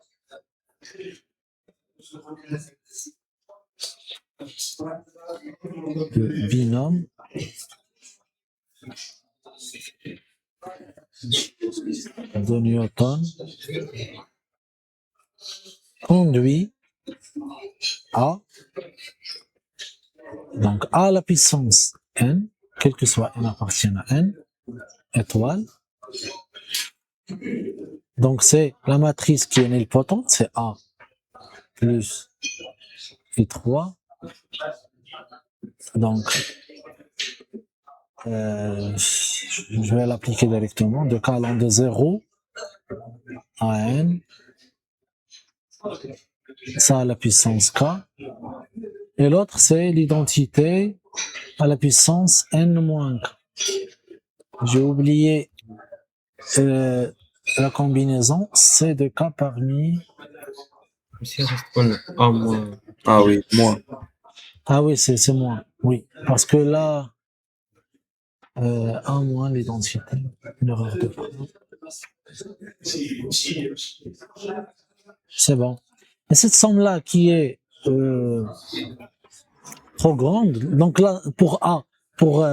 [SPEAKER 1] conduit à, donc A à la puissance n, quel que soit n appartient à n, étoile. Donc c'est la matrice qui est nilpotente, c'est A plus I3. Donc je vais l'appliquer directement, de k allant de 0 à n, ça à la puissance k, et l'autre c'est l'identité à la puissance n-k. J'ai oublié la combinaison C de k parmi...
[SPEAKER 2] Ici, il reste A moins.
[SPEAKER 4] Ah oui, moins.
[SPEAKER 1] Ah oui, c'est moins, oui, parce que là, A moins l'identité, une erreur de frappe. C'est bon. Et cette somme-là qui est trop grande, donc là, pour A, pour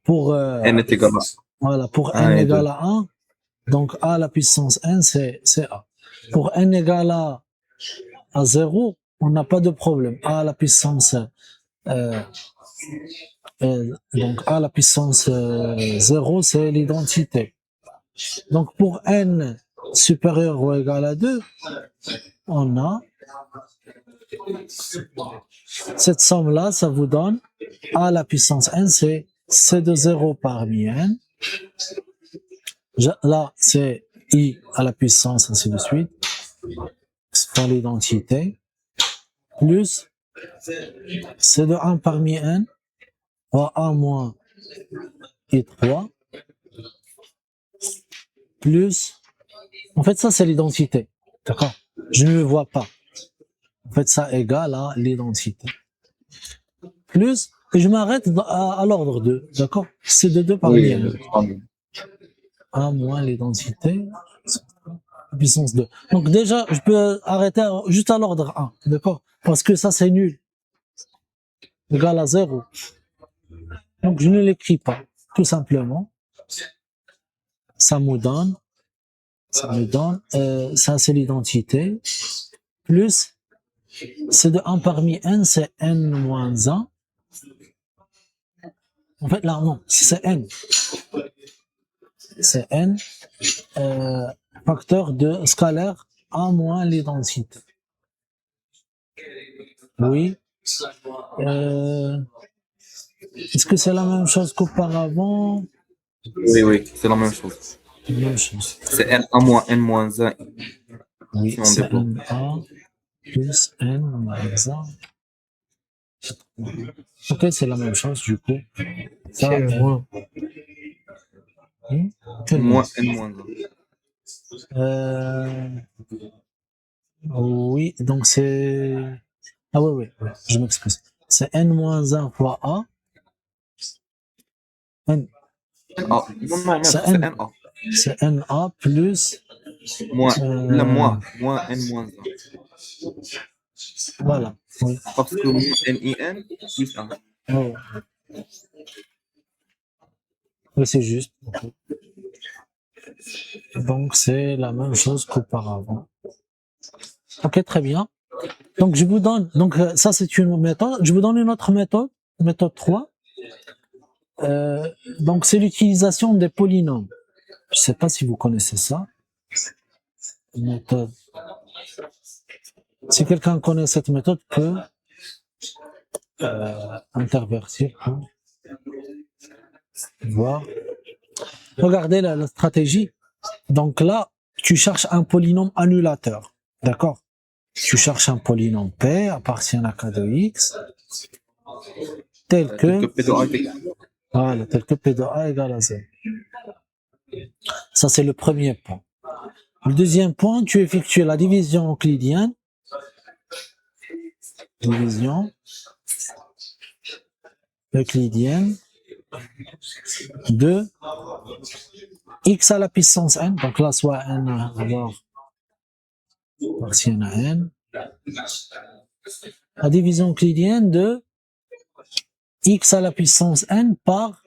[SPEAKER 1] pour,
[SPEAKER 4] n est égal à
[SPEAKER 1] voilà, pour
[SPEAKER 4] Un
[SPEAKER 1] n
[SPEAKER 4] et
[SPEAKER 1] égale à 1, donc a à la puissance n, c'est a. Pour n égale à 0, on n'a pas de problème. A à la puissance, donc a à la puissance 0, c'est l'identité. Donc pour n supérieur ou égal à 2, on a cette somme-là, ça vous donne a à la puissance n, c'est c de 0 parmi n. Là, c'est i à la puissance, ainsi de suite, c'est l'identité, plus c de 1 parmi n, fois a moins i3, plus, en fait, ça c'est l'identité, d'accord? Je ne le vois pas. En fait, ça égale à l'identité. Plus, et je m'arrête à l'ordre 2, d'accord? C'est de 2 parmi n. A moins l'identité, puissance 2. Donc déjà, je peux arrêter juste à l'ordre 1, d'accord? Parce que ça, c'est nul. Égal à 0. Donc je ne l'écris pas, tout simplement. Ça me donne, ça c'est l'identité, plus, c'est de 1 parmi n, c'est n moins 1. En fait, là, non, c'est n. C'est n, facteur de scalaire a moins l'identité. Oui. Est-ce que c'est la même chose qu'auparavant?
[SPEAKER 4] Oui, c'est la même chose.
[SPEAKER 1] Même chose.
[SPEAKER 4] C'est n1 moins n moins 1.
[SPEAKER 1] Oui,
[SPEAKER 4] Si on
[SPEAKER 1] c'est
[SPEAKER 4] développe.
[SPEAKER 1] NA plus N moins 1. Ok, c'est la même chose du coup. Ça,
[SPEAKER 2] Tiens.
[SPEAKER 1] moins.
[SPEAKER 4] Moins n moins 1.
[SPEAKER 1] Oui, donc c'est... Ah oui, je m'excuse. C'est N moins 1 fois A. N.
[SPEAKER 4] Ah, non,
[SPEAKER 1] C'est
[SPEAKER 4] c'est
[SPEAKER 1] n.
[SPEAKER 4] NA.
[SPEAKER 1] C'est NA plus...
[SPEAKER 4] Moins n moins 1.
[SPEAKER 1] Voilà. Oui.
[SPEAKER 4] Parce que moins NIN plus 1.
[SPEAKER 1] Oh. Oui, c'est juste. Donc, c'est la même chose qu'auparavant. Ok, très bien. Donc, je vous donne, donc ça c'est une méthode. Je vous donne une autre méthode, méthode 3. Donc, c'est l'utilisation des polynômes. Je ne sais pas si vous connaissez ça. Méthode. Si quelqu'un connaît cette méthode, peut intervertir pour voir. Regardez la stratégie. Donc là, tu cherches un polynôme annulateur. D'accord? Tu cherches un polynôme P appartient à K de X tel que
[SPEAKER 4] P de A est égal.
[SPEAKER 1] voilà, tel que P de A égale à Z. Ça, c'est le premier point. Le deuxième point, tu effectues la division euclidienne. Division euclidienne de x à la puissance n. Donc là, soit n alors appartient à n. La division euclidienne de x à la puissance n par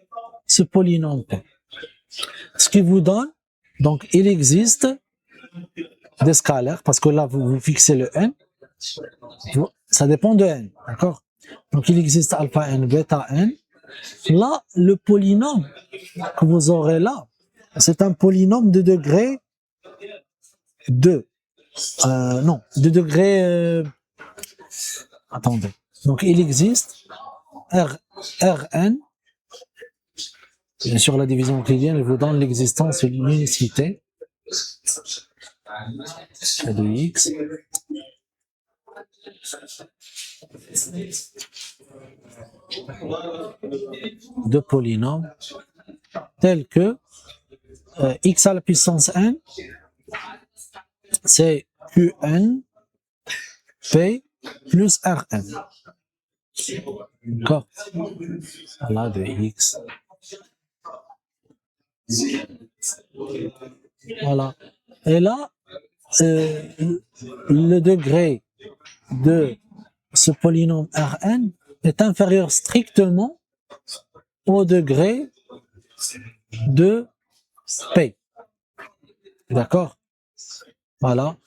[SPEAKER 1] ce polynôme P. Ce qui vous donne, donc il existe des scalaires, parce que là vous fixez le n, ça dépend de n, d'accord? Donc il existe alpha n, bêta n. Là, le polynôme que vous aurez là, c'est un polynôme de degré 2. Non, de degré... attendez. Donc il existe Rn. Bien sûr, la division euclidienne vous donne l'existence de l'unicité de x. De polynômes tels que x à la puissance n, c'est Qn P plus Rn. D'accord? Là, de x. Voilà. Et là, le degré de ce polynôme Rn est inférieur strictement au degré de P. D'accord? Voilà.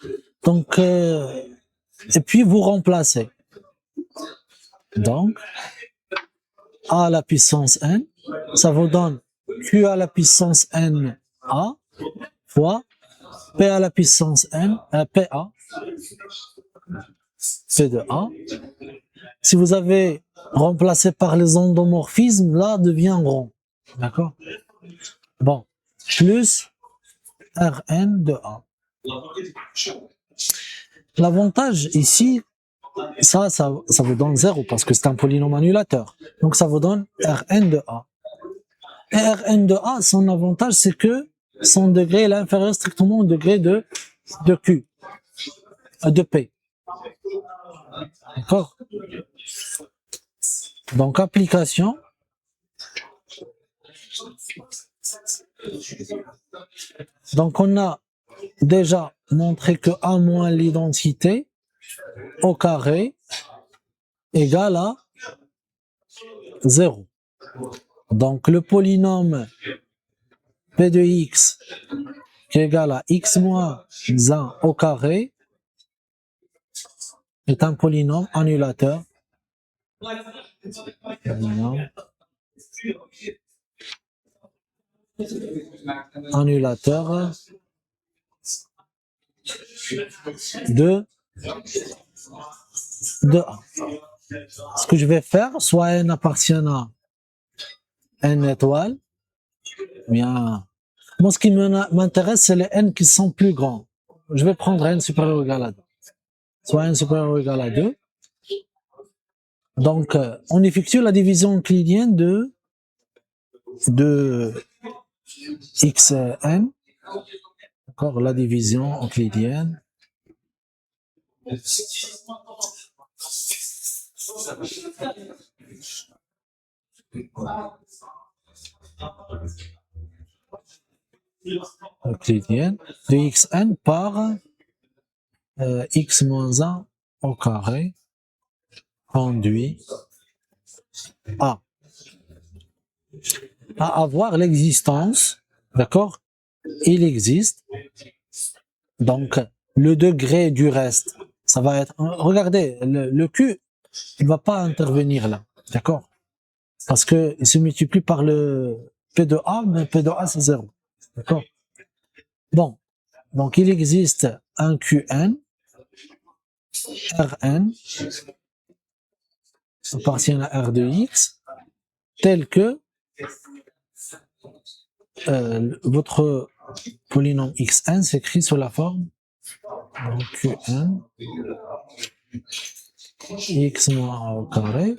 [SPEAKER 1] Donc, et puis vous remplacez. Donc, A à la puissance n, ça vous donne Q à la puissance n A fois P à la puissance n, PA, P de A. Si vous avez remplacé par les endomorphismes, là devient rond. D'accord? Bon. Plus Rn de A. L'avantage ici, ça vous donne 0 parce que c'est un polynôme annulateur. Donc ça vous donne Rn de A. Et Rn de A, son avantage, c'est que son degré est inférieur strictement au degré de Q, de P. D'accord? Donc application. Donc on a déjà montré que A moins l'identité au carré égale à 0. Donc le polynôme P de x qui est égal à x moins 1 au carré est un polynôme annulateur. Polynôme annulateur de A. Ce que je vais faire, soit n appartient à n étoiles, bien, moi ce qui m'intéresse, c'est les n qui sont plus grands. Je vais prendre n supérieur ou égal à 2. Soit n supérieur ou égal à 2. Donc, on effectue la division euclidienne de xn. D'accord, la division euclidienne. Euclidienne de xn par x moins 1 au carré conduit à avoir l'existence, d'accord? Il existe, donc le degré du reste, ça va être, regardez, le Q, il ne va pas intervenir là, d'accord? Parce que il se multiplie par le P de A, mais P de A c'est 0, d'accord? Bon, donc il existe un Qn, Rn, appartient à R de x, tel que votre polynôme xn s'écrit sous la forme donc qn x moins a au carré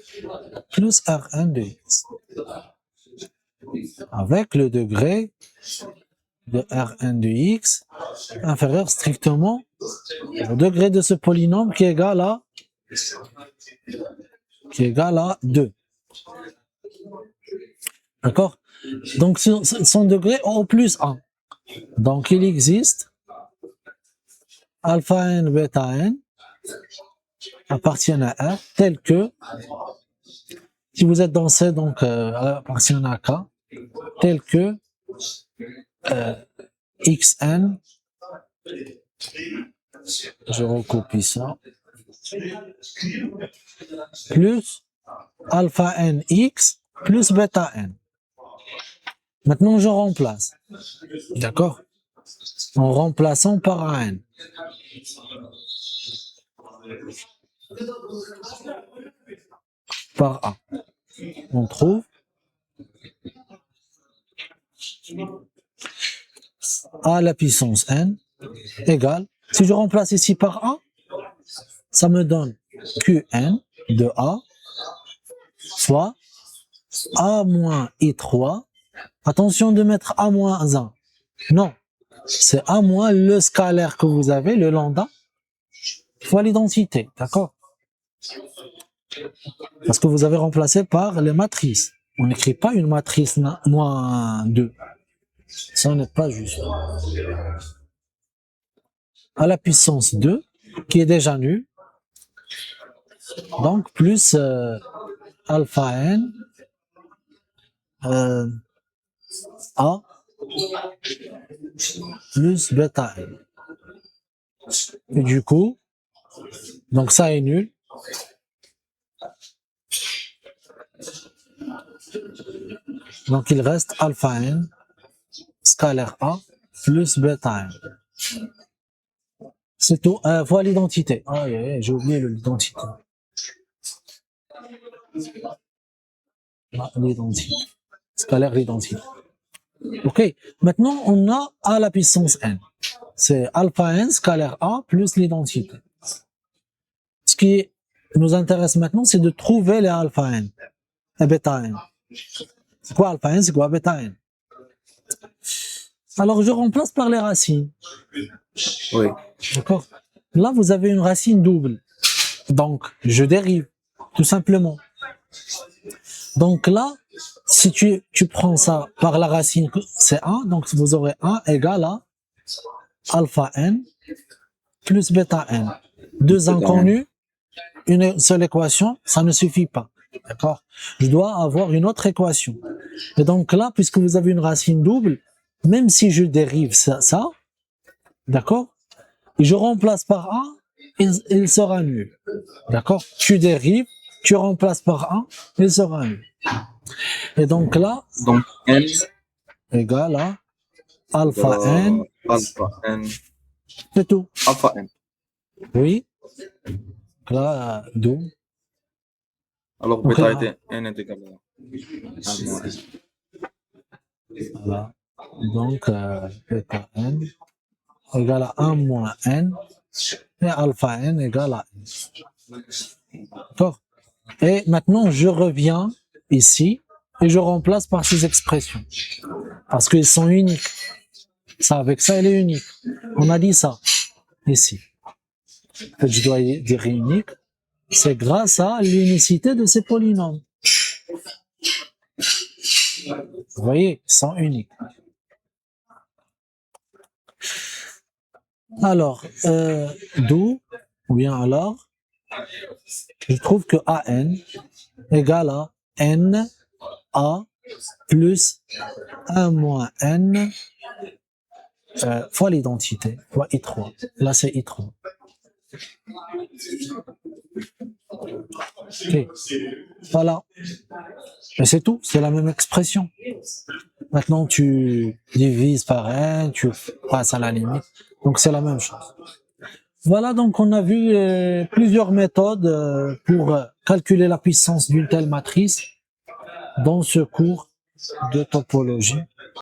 [SPEAKER 1] plus Rn de x avec le degré de Rn de x inférieur strictement au degré de ce polynôme qui est égal à 2. D'accord? Donc son degré au plus 1. Donc il existe alpha n, bêta n appartiennent à R tel que, si vous êtes dans C, donc appartiennent à K, tel que xn, je recopie ça, plus alpha n x plus bêta n. Maintenant, je remplace. D'accord? En remplaçant par AN. Par A. On trouve A à la puissance n égale, si je remplace ici par A, ça me donne Qn de A fois A moins I3. Attention de mettre A moins 1. Non, c'est A moins le scalaire que vous avez, le lambda, fois l'identité, d'accord? Parce que vous avez remplacé par les matrices. On n'écrit pas une matrice moins 2. Ça n'est pas juste. À la puissance 2, qui est déjà nul, donc plus alpha n A plus bêta n. Et du coup, donc ça est nul. Donc il reste alpha n scalaire A plus bêta n. C'est tout. Voilà l'identité. Ah, j'ai oublié l'identité. L'identité. Scalaire l'identité. Ok. Maintenant, on a A à la puissance n. C'est alpha n scalaire A plus l'identité. Ce qui nous intéresse maintenant, c'est de trouver les alpha n et bêta n. C'est quoi alpha n, c'est quoi bêta n? Alors, je remplace par les racines.
[SPEAKER 4] Oui.
[SPEAKER 1] D'accord? Là, vous avez une racine double. Donc, je dérive, tout simplement. Donc là, si tu prends ça par la racine, c'est 1, donc vous aurez 1 égale à alpha n plus bêta n. Deux inconnus, une seule équation, ça ne suffit pas. D'accord? Je dois avoir une autre équation. Et donc là, puisque vous avez une racine double, même si je dérive ça, d'accord? Et je remplace par 1, il sera nul. D'accord? Tu dérives, tu remplaces par 1, il sera nul. Et donc là,
[SPEAKER 4] Donc n
[SPEAKER 1] égale à alpha n,
[SPEAKER 4] alpha n
[SPEAKER 1] c'est tout.
[SPEAKER 4] alpha n.
[SPEAKER 1] Oui. Donc là, d'où?
[SPEAKER 4] Alors
[SPEAKER 1] Ok.
[SPEAKER 4] bêta n est égal à 1 moins n.
[SPEAKER 1] Voilà. Donc, bêta n égale à 1 moins n et alpha n égale à n. D'accord? Et maintenant, je reviens ici et je remplace par ces expressions. Parce qu'ils sont uniques. Ça, avec ça, elle est unique. On a dit ça ici. En fait, je dois dire unique. C'est grâce à l'unicité de ces polynômes. Vous voyez, ils sont uniques. Alors, d'où, ou bien alors, je trouve que AN égale à N A plus 1 moins N fois l'identité, fois I3. Là, c'est I3. Okay. Voilà. Et c'est tout, c'est la même expression. Maintenant, tu divises par n, tu passes à la limite. Donc, c'est la même chose. Voilà, donc on a vu plusieurs méthodes pour calculer la puissance d'une telle matrice dans ce cours de topologie.